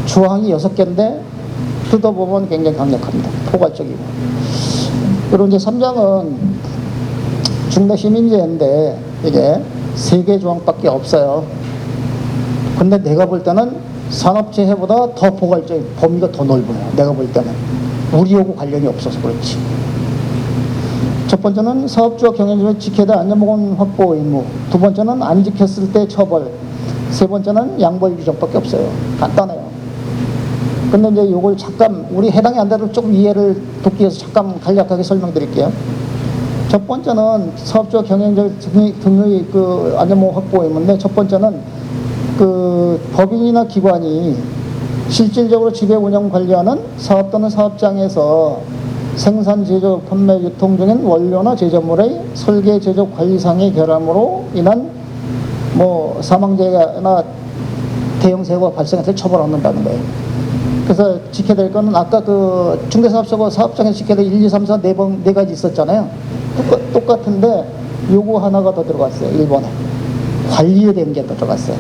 조항이 6개인데 뜯어보면 굉장히 강력합니다. 포괄적이고. 그리고 이제 3장은 중대시민재해인데 이게 3개 조항밖에 없어요. 근데 내가 볼 때는 산업재해보다 더 포괄적인 범위가 더 넓어요. 내가 볼 때는 우리하고 관련이 없어서 그렇지. 첫 번째는 사업주와 경영진이 지켜야 될 안전보건 확보 의무. 두 번째는 안 지켰을 때 처벌. 세 번째는 양벌 규정밖에 없어요. 간단해요. 근데 이제 요걸 잠깐 우리 해당이 안 돼도 조금 이해를 돕기 위해서 잠깐 간략하게 설명드릴게요. 첫 번째는 사업주와 경영진 등의 그 안전보건 확보 의무인데 첫 번째는 그 법인이나 기관이 실질적으로 지배 운영 관리하는 사업 또는 사업장에서 생산, 제조, 판매, 유통 중인 원료나 제조물의 설계, 제조, 관리상의 결함으로 인한 사망재해나 대형 사고가 발생해서 처벌받는다는 거예요. 그래서 지켜야 될 거는 아까 그 중개사업소가 사업장에서 지켜야 될 1, 2, 3, 4 네 가지 있었잖아요. 똑같은데 요거 하나가 더 들어갔어요. 1번에. 관리에 대한 게 더 들어갔어요.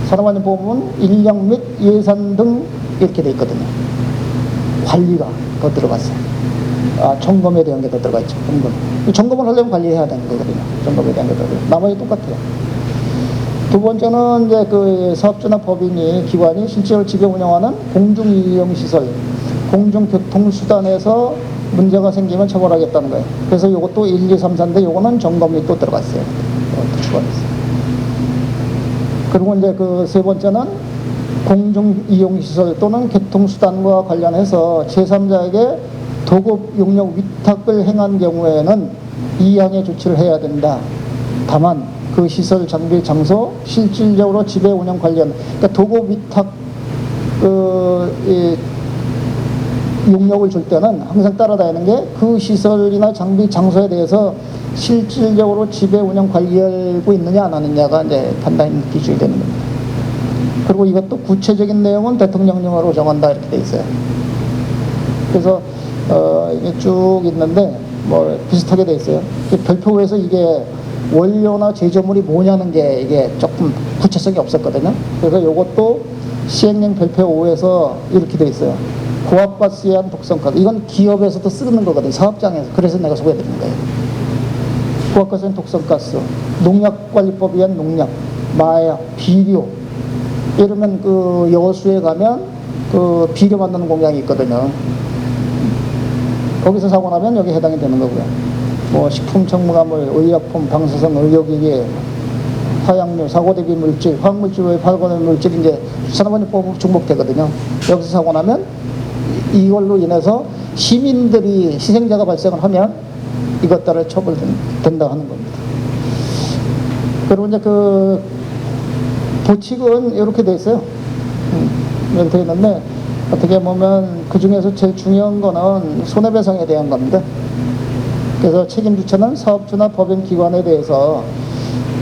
산업안전보험은 인력 및 예산 등 이렇게 돼 있거든요. 관리가 더 들어갔어요. 점검에 대한 게 더 들어가 있죠. 점검을 하려면 관리해야 되는 거거든요. 점검에 대한 게 더 들어가요. 나머지 똑같아요. 두 번째는 이제 그 사업주나 법인이 기관이 실제로 지배 운영하는 공중이용시설, 공중교통수단에서 문제가 생기면 처벌하겠다는 거예요. 그래서 이것도 1, 2, 3, 4인데 요거는 점검이 또 들어갔어요. 또 추가됐어요. 그리고 이제 그 세 번째는 공중이용시설 또는 교통수단과 관련해서 제3자에게 도급 용역 위탁을 행한 경우에는 이항의 조치를 해야 된다. 다만 그 시설, 장비, 장소, 실질적으로 지배 운영 관련, 그러니까 도급 위탁 용역을 줄 때는 항상 따라다니는 게 그 시설이나 장비, 장소에 대해서 실질적으로 지배 운영 관리하고 있느냐 안 하느냐가 이제 판단 기준이 되는 겁니다. 그리고 이것도 구체적인 내용은 대통령령으로 정한다 이렇게 돼 있어요. 그래서 이게 쭉 있는데 뭐 비슷하게 돼 있어요. 별표에서 이게 원료나 제조물이 뭐냐는 게 이게 조금 구체성이 없었거든요. 그래서 이것도 시행령 별표 5에서 이렇게 돼 있어요. 고압가스에 의한 독성가스. 이건 기업에서도 쓰는 거거든요. 사업장에서. 그래서 내가 소개해드리는 거예요. 고압가스에 의한 독성가스, 농약관리법에 의한 농약, 마약, 비료. 이러면 그 여수에 가면 그 비료 만드는 공장이 있거든요. 거기서 사고 나면 여기 해당이 되는 거고요. 뭐 식품 첨가물, 의약품, 방사성, 의료기기, 화약류, 사고 대비 물질, 화학물질 외에 발견된 물질이 이제 산업안전법으로 중복되거든요. 여기서 사고 나면 이걸로 인해서 시민들이 희생자가 발생을 하면 이것 따라 처벌된다 하는 겁니다. 그리고 이제 그 보칙은 이렇게 돼 있어요. 이렇게 돼 있는데 어떻게 보면 그 중에서 제일 중요한 거는 손해배상에 대한 겁니다. 그래서 책임주체는 사업주나 법인기관에 대해서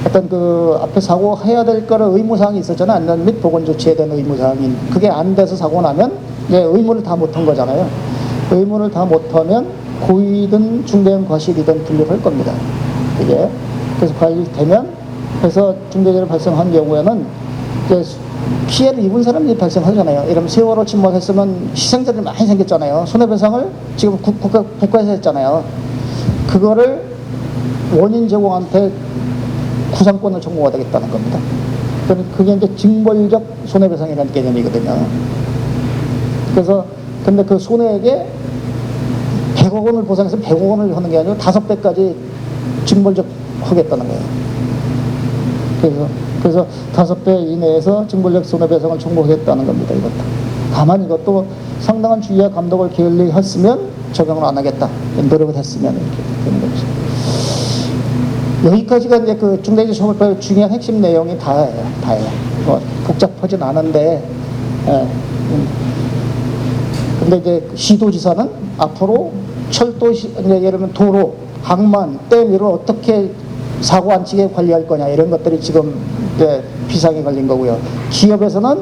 어떤 그 앞에 사고해야 될 거를 의무사항이 있었잖아요. 안전 및 보건조치에 대한 의무사항이. 그게 안 돼서 사고 나면 이제 의무를 다 못한 거잖아요. 의무를 다 못하면 고의든 중대형 과실이든 분류할 겁니다. 그게. 그래서 관리되면 그래서 중대재해를 발생한 경우에는 이제 피해를 입은 사람들이 발생하잖아요. 이러면 세월호 침몰했으면 희생자들이 많이 생겼잖아요. 손해배상을 지금 국가에서 했잖아요. 그거를 원인 제공한테 구상권을 청구가 되겠다는 겁니다. 그게 이제 징벌적 손해배상이라는 개념이거든요. 그래서 근데 그 손해액에 100억 원을 보상해서 100억 원을 하는 게 아니고 5배까지 징벌적 하겠다는 거예요. 그래서 5배 이내에서 징벌적 손해배상을 청구하겠다는 겁니다. 이것도. 다만 이것도 상당한 주의와 감독을 게을리했으면 적용을 안 하겠다. 노력을 했으면 이렇게 되는 거죠. 여기까지가 이제 그 중대재해처벌법 중요한 핵심 내용이 다예요. 뭐 복잡하진 않은데, 근데 이제 시도지사는 앞으로 철도, 이제 예를 들면 도로, 항만, 댐 이런 어떻게 사고 안 치게 관리할 거냐 이런 것들이 지금 이제 비상에 걸린 거고요. 기업에서는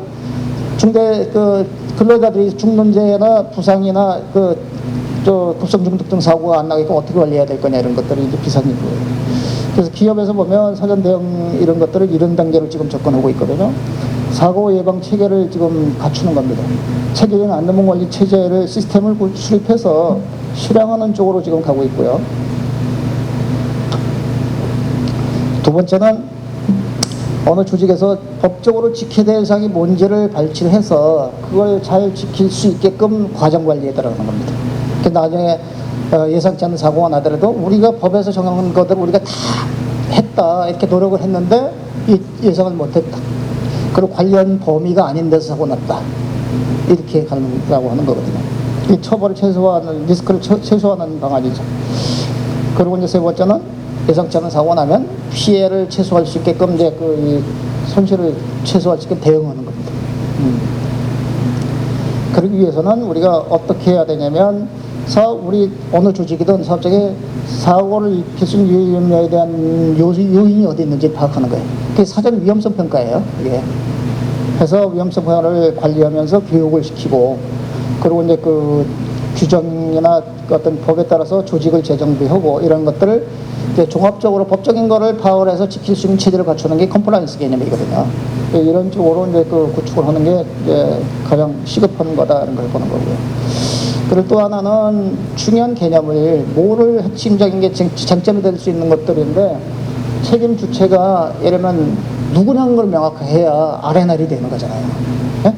중대 그 근로자들이 중범죄나 부상이나 급성 중독 등 사고가 안 나게끔 어떻게 관리해야 될 거냐 이런 것들이 이제 비상인 거예요. 그래서 기업에서 보면 사전 대응 이런 것들을 이런 단계로 지금 접근하고 있거든요. 사고 예방 체계를 지금 갖추는 겁니다. 체계적인 안전망 관리 체제를 시스템을 수립해서 수량하는 쪽으로 지금 가고 있고요. 두 번째는 어느 조직에서 법적으로 지켜야 될 사항이 뭔지를 발치를 해서 그걸 잘 지킬 수 있게끔 과정관리에 들어가는 겁니다. 나중에 예상치 않는 사고가 나더라도 우리가 법에서 정한 것들을 우리가 다 했다 이렇게 노력을 했는데 예상을 못했다. 그리고 관련 범위가 아닌 데서 사고 났다. 이렇게 가려고 하는 거거든요. 이 처벌을 최소화하는, 리스크를 최소화하는 방안이죠. 그리고 이제 세 번째는 예상치 않은 사고가 나면 피해를 최소화할 수 있게끔 이제 그 손실을 최소화할 수 있게 대응하는 겁니다. 그러기 위해서는 우리가 어떻게 해야 되냐면 우리 어느 조직이든 사업장에 사고를 일으킬 수 있는 위험에 대한 요인이 어디 있는지 파악하는 거예요. 그게 사전 위험성 평가예요. 이게. 해서 위험성 평가를 관리하면서 교육을 시키고 그리고 이제 그 규정이나 그 어떤 법에 따라서 조직을 재정비하고 이런 것들을 이제 종합적으로 법적인 거를 파악을 해서 지킬 수 있는 체제를 갖추는 게 컴플라이언스 개념이거든요. 이런 쪽으로 이제 그 구축을 하는 게 이제 가장 시급한 거다라는 걸 보는 거고요. 그리고 또 하나는 중요한 개념을 뭐를 핵심적인 게 쟁점이 될 수 있는 것들인데 책임 주체가 예를 들면 누구냐는 걸 명확하게 해야 R&R이 되는 거잖아요. 예?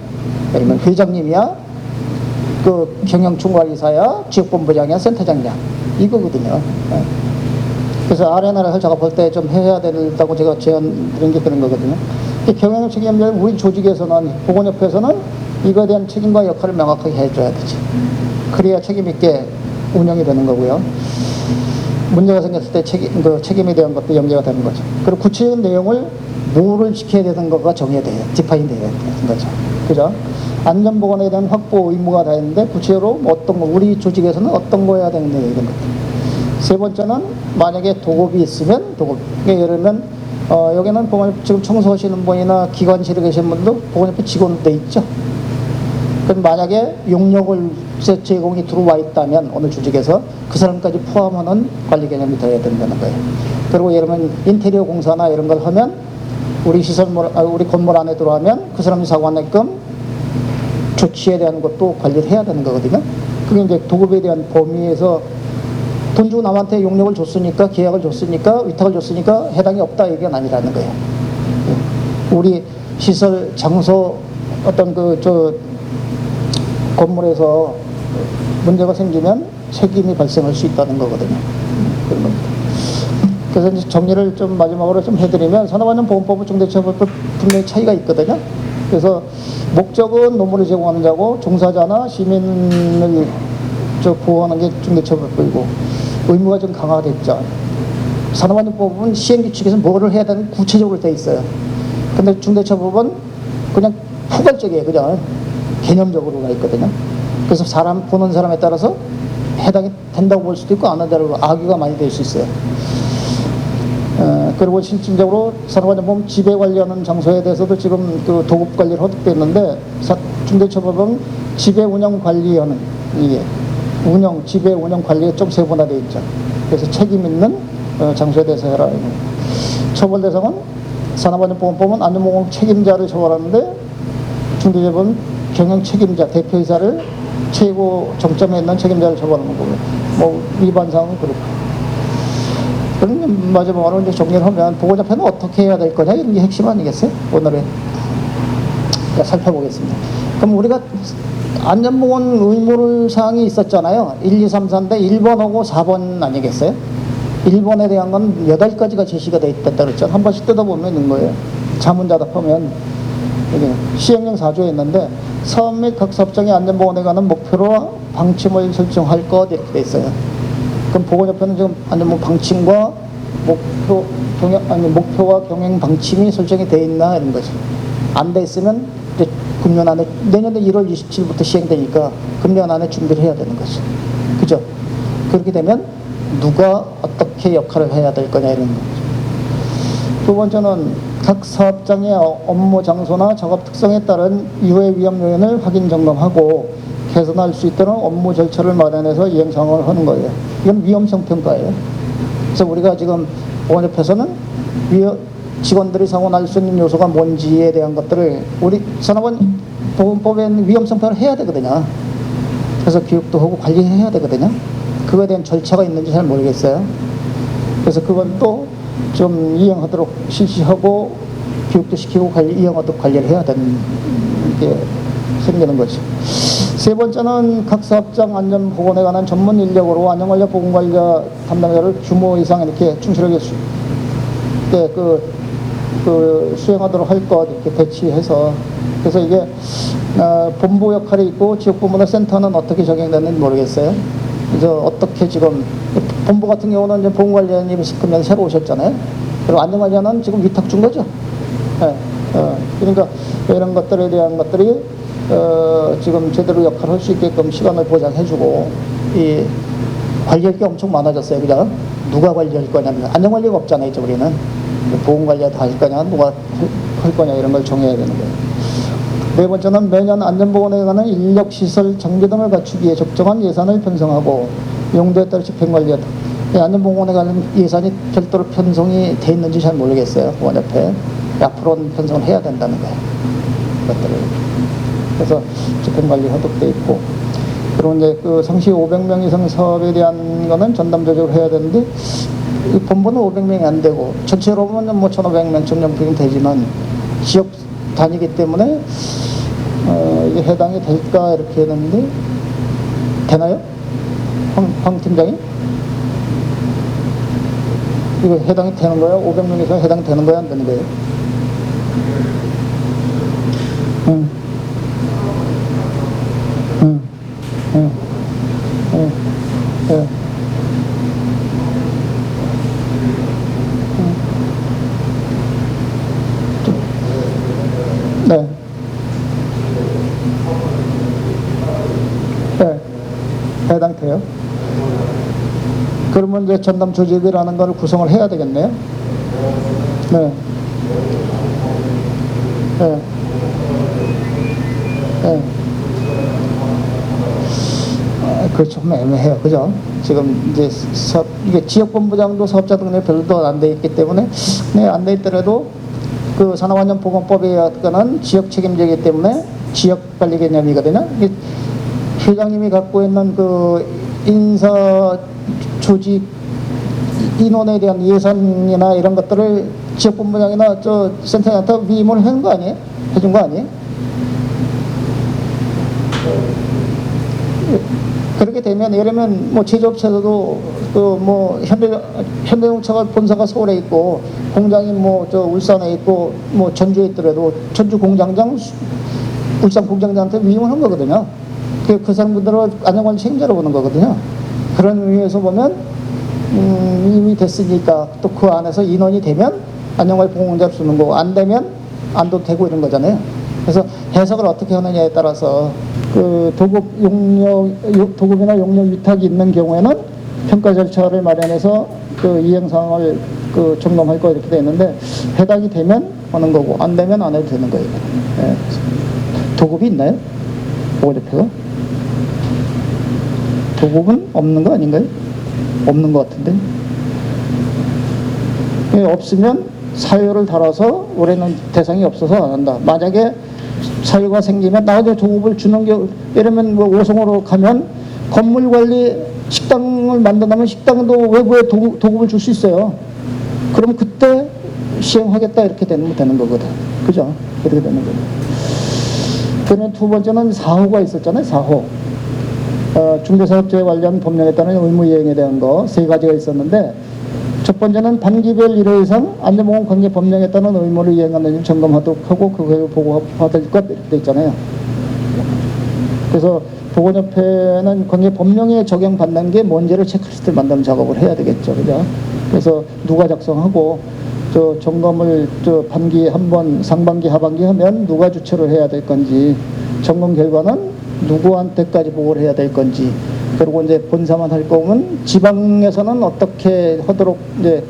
예를 들면 회장님이야, 그 경영총괄이사야, 지역본부장이야, 센터장이야 이거거든요. 예? 그래서 R&R을 제가 볼 때 좀 해야 된다고 제가 제안 드린 게 그런 거거든요. 경영 책임자를 우리 조직에서는 보건협회에서는 이거에 대한 책임과 역할을 명확하게 해줘야 되지. 그래야 책임 있게 운영이 되는 거고요. 문제가 생겼을 때 책임에 대한 것도 연계가 되는 거죠. 그리고 구체적인 내용을 뭐를 지켜야 되는 거가 정해야 돼요. 디파인 돼야 되는 거죠. 그죠? 안전보건에 대한 확보 의무가 다 있는데 구체적으로 어떤 거, 우리 조직에서는 어떤 거 해야 되는데 이런 것들. 세 번째는 만약에 도급이 있으면 도급. 예를 들면 여기는 지금 청소하시는 분이나 기관실에 계신 분도 보건협회 직원으로 돼 있죠. 그럼 만약에 용역을 제공이 들어와 있다면 어느 조직에서 그 사람까지 포함하는 관리 개념이 되어야 된다는 거예요. 그리고 예를 들면 인테리어 공사나 이런 걸 하면 우리 우리 건물 안에 들어가면 그 사람이 사고 안 내게끔 조치에 대한 것도 관리를 해야 되는 거거든요. 그게 이제 도급에 대한 범위에서 돈 주고 남한테 용역을 줬으니까, 계약을 줬으니까, 위탁을 줬으니까 해당이 없다 이게 아니라는 거예요. 우리 시설, 장소, 어떤 건물에서 문제가 생기면 책임이 발생할 수 있다는 거거든요. 그런 겁니다. 그래서 이제 정리를 좀 마지막으로 좀 해드리면 산업안전보건법과 중대처벌법 분명히 차이가 있거든요. 그래서 목적은 노무를 제공하는 자고 종사자나 시민을 보호하는 게 중대처벌법이고 의무가 좀 강화됐죠. 산업안전법은 시행규칙에서 뭐를 해야 되는 구체적으로 돼 있어요. 근데 중대처벌법은 그냥 포괄적이에요. 그냥 개념적으로가 있거든요. 그래서 보는 사람에 따라서 해당이 된다고 볼 수도 있고 안 한다고 악유가 많이 될 수 있어요. 그리고 실질적으로 산업안전보험 지배 관리하는 장소에 대해서도 지금 그 도급 관리를 하게 있는데 중대처벌법은 지배 운영 관리하는 이게 지배 운영 관리에 좀 세분화되어 있죠. 그래서 책임 있는 장소에 대해서 해라. 처벌 대상은 산업안전보건법은 안전보건 책임자를 처벌하는데 중대처벌은 경영 책임자, 대표이사를 최고 정점에 있는 책임자를 처벌하는 거고요. 뭐 위반 사항은 그렇고. 그럼 마지막으로 이제 정리를 하면 보건협회는 어떻게 해야 될 거냐 이런 게 핵심 아니겠어요? 오늘의 살펴보겠습니다. 그럼 우리가 안전보건 의무 사항이 있었잖아요. 1, 2, 3, 4인데 1번하고 4번 아니겠어요? 1번에 대한 건 8가지가 제시가 돼 있다 그랬죠. 한 번씩 뜯어보면 있는 거예요. 자문자답하면 여기 시행령 4조에 있는데 사업 및 각 사업장의 안전보건에 관한 목표와 방침을 설정할 것 이렇게 돼 있어요. 그럼 보건협회는 지금 안전보건 방침과 목표와 경영 방침이 설정이 돼 있나 이런 거죠. 안 돼 있으면 이제 금년 안에 내년에 1월 27일부터 시행되니까 금년 안에 준비를 해야 되는 거죠. 그죠? 그렇게 되면 누가 어떻게 역할을 해야 될 거냐 이런 거죠. 두 번째는 각 사업장의 업무 장소나 작업 특성에 따른 유해 위험 요인을 확인 점검하고 개선할 수 있도록 업무 절차를 마련해서 이행 상황을 하는 거예요. 이건 위험성 평가예요. 그래서 우리가 지금 보건협회에서는 직원들이 사고 날 수 있는 요소가 뭔지에 대한 것들을 우리 산업안전보건법에 위험성 평가를 해야 되거든요. 그래서 교육도 하고 관리해야 되거든요. 그거에 대한 절차가 있는지 잘 모르겠어요. 그래서 그건 또 좀 이행하도록 실시하고 교육도 시키고 이행하도록 관리를 해야 되는 게 생기는 거죠. 세 번째는 각 사업장 안전보건에 관한 전문 인력으로 안전관리 보건관리자 담당자를 규모 이상 이렇게 충실하게 수행하도록 할 것 이렇게 배치해서 그래서 이게 본부 역할이 있고 지역본부나 센터는 어떻게 적용되는지 모르겠어요. 그래서 어떻게 지금 본부 같은 경우는 이제 보건관리원님이 시키면 새로 오셨잖아요. 그리고 안전관리원은 지금 위탁 준 거죠. 네. 그러니까 이런 것들에 대한 것들이 지금 제대로 역할을 할 수 있게끔 시간을 보장해주고 이 관리할 게 엄청 많아졌어요. 그죠? 누가 관리할 거냐면 안전관리가 없잖아요. 이제 우리는 보건관리가 다 할 거냐 누가 할 거냐 이런 걸 정해야 되는 거예요. 네 번째는 매년 안전보건에 관한 인력시설 장비 등을 갖추기 위해 적정한 예산을 편성하고 용도에 따라 집행관리하다. 안전보건에 관한 예산이 별도로 편성이 돼 있는지 잘 모르겠어요. 보건협회 앞으로는 편성을 해야 된다는 거예요. 것들을. 그래서 집행관리하도록 돼 있고, 그리고 이제 그 상시 500명 이상 사업에 대한 거는 전담조직을 해야 되는데, 이 본부는 500명이 안 되고 전체로 보면 뭐 1,500명 정도는 되지만 지역 단위이기 때문에 이게 해당이 될까 이렇게 했는데 되나요? 황 팀장이? 이거 해당이 되는 거야? 500명 이상 해당되는 거야? 안 되는 거예요? 응. 응. 응. 응. 응. 네. 네. 해당돼요. 그러면 이제 전담 조직이라는 걸 구성을 해야 되겠네요. 네. 네. 네. 그거 좀 애매해요. 그죠? 지금 이제 이게 지역본부장도 사업자 등록에 별도 안 돼 있기 때문에, 네, 안 돼 있더라도 그 산업안전보건법에 관한 지역 책임제이기 때문에 지역관리 개념이거든요. 회장님이 갖고 있는 그 인사 조직 인원에 대한 예산이나 이런 것들을 지역본부장이나 저 센터한테 위임을 해준 거 아니에요? 해준 거 아니에요? 그렇게 되면, 예를 들면 뭐 제조업체도 그 뭐 현대자동차가 본사가 서울에 있고 공장이 뭐 저 울산에 있고 뭐 전주에 있더라도 전주 공장장 울산 공장장한테 위임을 한 거거든요. 그 사람들을 안전관리 책임자로 보는 거거든요. 그런 의미에서 보면 이미 됐으니까 또 그 안에서 인원이 되면 안전관리 보건자를 주는 거고, 안 되면 안도 되고 이런 거잖아요. 그래서 해석을 어떻게 하느냐에 따라서 그 도급이나 용역 위탁이 있는 경우에는 평가 절차를 마련해서 그 이행사항을 그 점검할 거 이렇게 되어 있는데, 해당이 되면 하는 거고 안 되면 안 해도 되는 거예요. 예. 도급이 있나요? 보건협회가? 도급은 없는 거 아닌가요? 없는 것 같은데. 없으면 사유를 달아서 올해는 대상이 없어서 안 한다. 만약에 사유가 생기면 나중에 도급을 주는 게, 예를 들면 뭐 오송으로 가면 건물 관리 식당을 만든다면 식당도 외부에 도급을 줄 수 있어요. 그럼 그때 시행하겠다 이렇게 되는 거거든. 그죠? 그렇게 되는 거죠. 그러면 두 번째는 4호가 있었잖아요. 4호. 중개사업체 관련 법령에 따른 의무 이행에 대한 거 세 가지가 있었는데, 첫 번째는 반기별 1회 이상 안전보건 관계 법령에 따른 의무를 이행하는지 점검하도록 하고 그걸 보고받을 것 이렇게 돼 있잖아요. 그래서 보건협회는 관계 법령에 적용받는 게 뭔지를 체크리스트를 만드는 작업을 해야 되겠죠. 그죠? 그래서 누가 작성하고 저 점검을 저 반기 한 번, 상반기, 하반기 하면 누가 주최를 해야 될 건지, 점검 결과는 누구한테까지 보고를 해야 될 건지, 그리고 이제 본사만 할 거면 지방에서는 어떻게 하도록 이제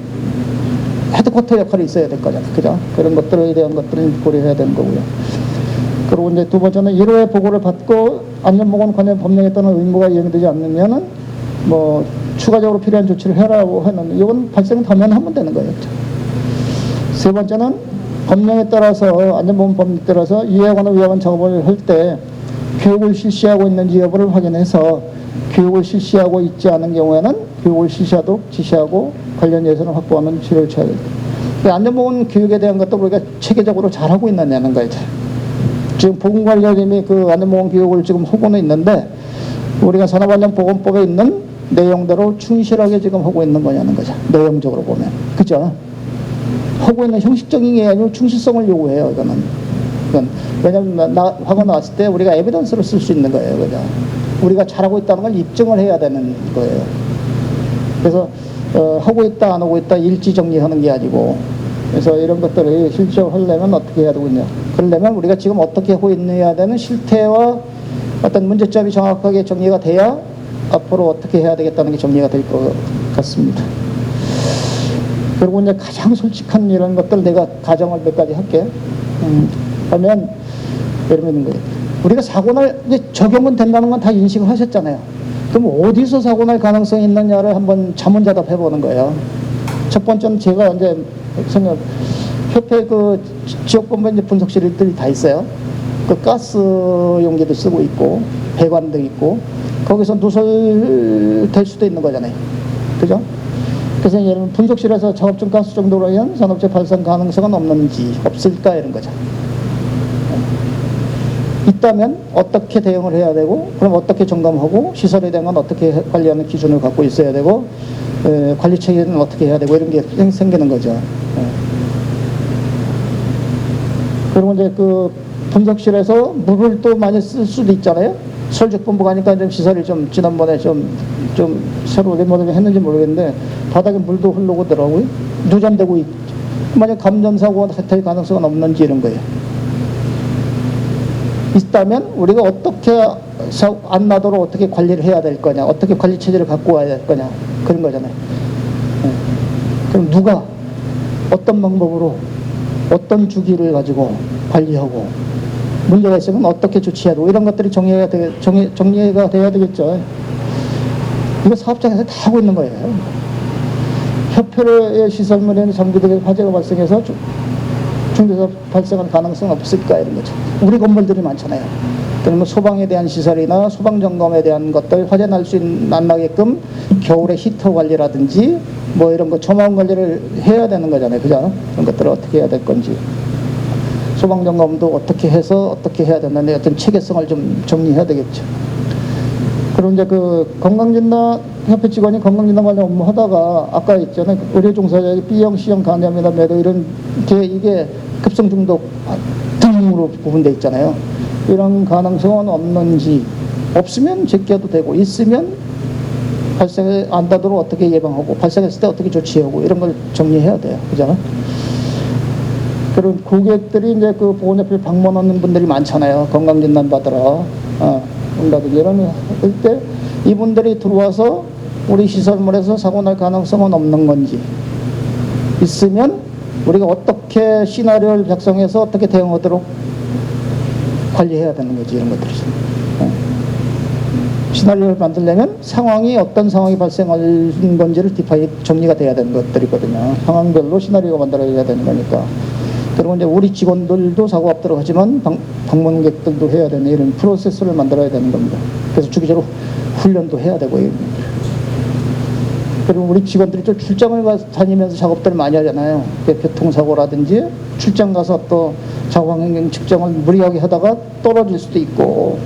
헤드쿼터 역할이 있어야 될 거잖아요. 그죠? 그런 것들에 대한 것들을 고려해야 되는 거고요. 그리고 이제 두 번째는 1회 보고를 받고 안전보건 관련 법령에 따른 의무가 이행되지 않으면은 뭐 추가적으로 필요한 조치를 해라고 하는, 이건 발생하면 하면 되는 거예요. 세 번째는 법령에 따라서, 안전보건 법령에 따라서 이해하거나 위반한 작업을 할 때 교육을 실시하고 있는지 여부를 확인해서 교육을 실시하고 있지 않은 경우에는 교육을 실시하도록 지시하고 관련 예산을 확보하는 지를 취해야 됩니다. 안전보건 교육에 대한 것도 우리가 체계적으로 잘하고 있느냐는 거예요. 지금 보건관리님이 그 안전보건 교육을 지금 하고는 있는데, 우리가 산업안전보건법에 있는 내용대로 충실하게 지금 하고 있는 거냐는 거죠. 내용적으로 보면. 그죠? 하고 있는 형식적인 게 아니고 충실성을 요구해요, 이거는. 왜냐면 화가 나왔을 때 우리가 에비던스를 쓸 수 있는 거예요. 그죠? 우리가 잘하고 있다는 걸 입증을 해야 되는 거예요. 그래서 하고 있다 안 하고 있다 일지 정리하는 게 아니고, 그래서 이런 것들을 실제로 하려면 어떻게 해야 되겠냐. 그러려면 우리가 지금 어떻게 하고 있느냐 되는 실태와 어떤 문제점이 정확하게 정리가 돼야 앞으로 어떻게 해야 되겠다는 게 정리가 될 것 같습니다. 그리고 이제 가장 솔직한 이런 것들 내가 가정을 몇 가지 할게요. 하면 이러면 거예요. 우리가 사고날 이제 적용은 된다는 건 다 인식을 하셨잖아요. 그럼 어디서 사고날 가능성이 있느냐를 한번 자문자답해 보는 거예요. 첫 번째는 제가 이제 협회 그 지역본부 이제 분석실들이 다 있어요. 그 가스 용기도 쓰고 있고 배관도 있고 거기서 누설될 수도 있는 거잖아요. 그죠? 그래서 예를 들면 분석실에서 작업중 가스 정도로 한 산업재 발생 가능성은 없는지 없을까 이런 거죠. 있다면 어떻게 대응을 해야 되고 그럼 어떻게 점검하고 시설에 대한 건 어떻게 관리하는 기준을 갖고 있어야 되고 관리 체계는 어떻게 해야 되고 이런 게 생기는 거죠. 그리고 이제 그 분석실에서 물을 또 많이 쓸 수도 있잖아요. 설적본부 가니까 좀 시설이 좀 지난번에 좀 새로 리모델링 했는지 모르겠는데 바닥에 물도 흘러오더라고요. 누전되고 만약 감전사고가 될 가능성은 없는지 이런 거예요. 있다면 우리가 어떻게 안 나도록 어떻게 관리를 해야 될 거냐, 어떻게 관리 체제를 갖고 와야 될 거냐 그런 거잖아요. 그럼 누가 어떤 방법으로 어떤 주기를 가지고 관리하고 문제가 있으면 어떻게 조치해야 되고 이런 것들이 정리가 돼야 되겠죠. 이거 사업장에서 다 하고 있는 거예요. 협회의 시설물에는 장비들의 화재가 발생해서 중대사 발생할 가능성은 없을까 이런 거죠. 우리 건물들이 많잖아요. 그러면 소방에 대한 시설이나 소방 점검에 대한 것들 화재 안 나게끔 겨울에 히터 관리라든지 뭐 이런 거 초마운 관리를 해야 되는 거잖아요. 그죠? 그런 것들을 어떻게 해야 될 건지. 소방 점검도 어떻게 해서 어떻게 해야 되는데 어떤 체계성을 좀 정리해야 되겠죠. 그리고 이제 그 건강진단 협회 직원이 건강진단 관련 업무 하다가 아까 있잖아요. 의료 종사자의 B형, C형 간염이나 매도 이런 이게 급성 중독 등으로 구분돼 있잖아요. 이런 가능성은 없는지 없으면 제껴도 되고 있으면 발생을 안 하도록 어떻게 예방하고 발생했을 때 어떻게 조치하고 이런 걸 정리해야 돼요. 그잖아요. 그런 고객들이 이제 그 보건협회 방문하는 분들이 많잖아요. 건강진단 받으러. 온다든지 이런 때 이분들이 들어와서 우리 시설물에서 사고 날 가능성은 없는 건지 있으면 우리가 어떻게 시나리오를 작성해서 어떻게 대응하도록 관리해야 되는 거지 이런 것들이죠. 시나리오를 만들려면 상황이 어떤 상황이 발생하는 건지를 디파이 정리가 돼야 되는 것들이거든요. 상황별로 시나리오가 만들어야 되는 거니까. 그리고 이제 우리 직원들도 사고 앞도록 하지만 방문객들도 해야 되는 이런 프로세스를 만들어야 되는 겁니다. 그래서 주기적으로 훈련도 해야 되고. 그리고 우리 직원들이 또 출장을 다니면서 작업들을 많이 하잖아요. 교통사고라든지 출장 가서 또 작업환경 측정을 무리하게 하다가 떨어질 수도 있고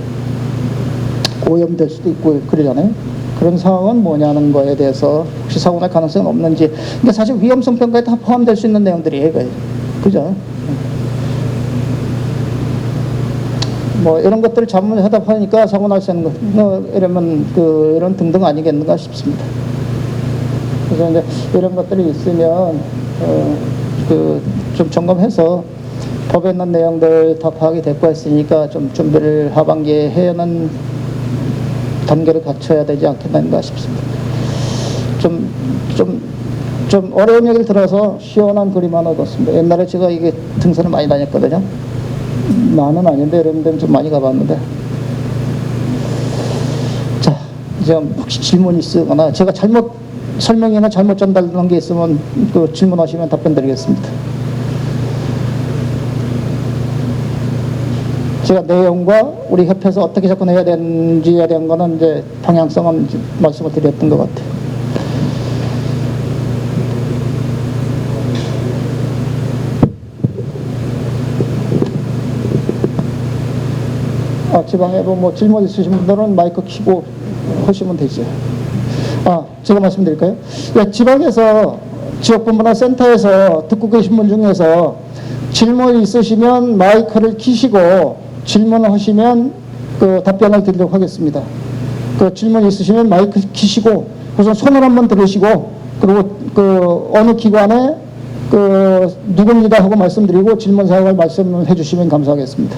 오염될 수도 있고 그러잖아요. 그런 상황은 뭐냐는 거에 대해서 혹시 사고 날 가능성은 없는지. 그러니까 사실 위험성 평가에 다 포함될 수 있는 내용들이에요. 그죠? 뭐 이런 것들을 자문하다 보니까 사고 날 수 있는 거 이러면 이런 등등 아니겠는가 싶습니다. 그래서 이제 이런 것들이 있으면 좀 점검해서 법에 있는 내용들 다 파악이 됐고 했으니까 좀 준비를 하반기에 해야는 단계를 갖춰야 되지 않겠는가 싶습니다. 좀 어려운 얘기를 들어서 시원한 그림 하나 얻었습니다. 옛날에 제가 이게 등산을 많이 다녔거든요. 많은 아닌데 여러분들은 좀 많이 가봤는데. 자, 이제 혹시 질문 있으거나 제가 잘못 설명이나 잘못 전달한 게 있으면 그 질문하시면 답변 드리겠습니다. 제가 내용과 우리 협회에서 어떻게 접근해야 되는지에 대한 거는 이제 방향성은 말씀을 드렸던 것 같아요. 지방에도 뭐 질문 있으신 분들은 마이크 켜고 하시면 되죠. 제가 말씀드릴까요? 지방에서 지역본부나 센터에서 듣고 계신 분 중에서 질문 있으시면 마이크를 켜시고 질문을 하시면 그 답변을 드리도록 하겠습니다. 그 질문 있으시면 마이크 켜시고 우선 손을 한번 들으시고 그리고 그 어느 기관에 그 누굽니다 하고 말씀드리고 질문 사항을 말씀해 주시면 감사하겠습니다.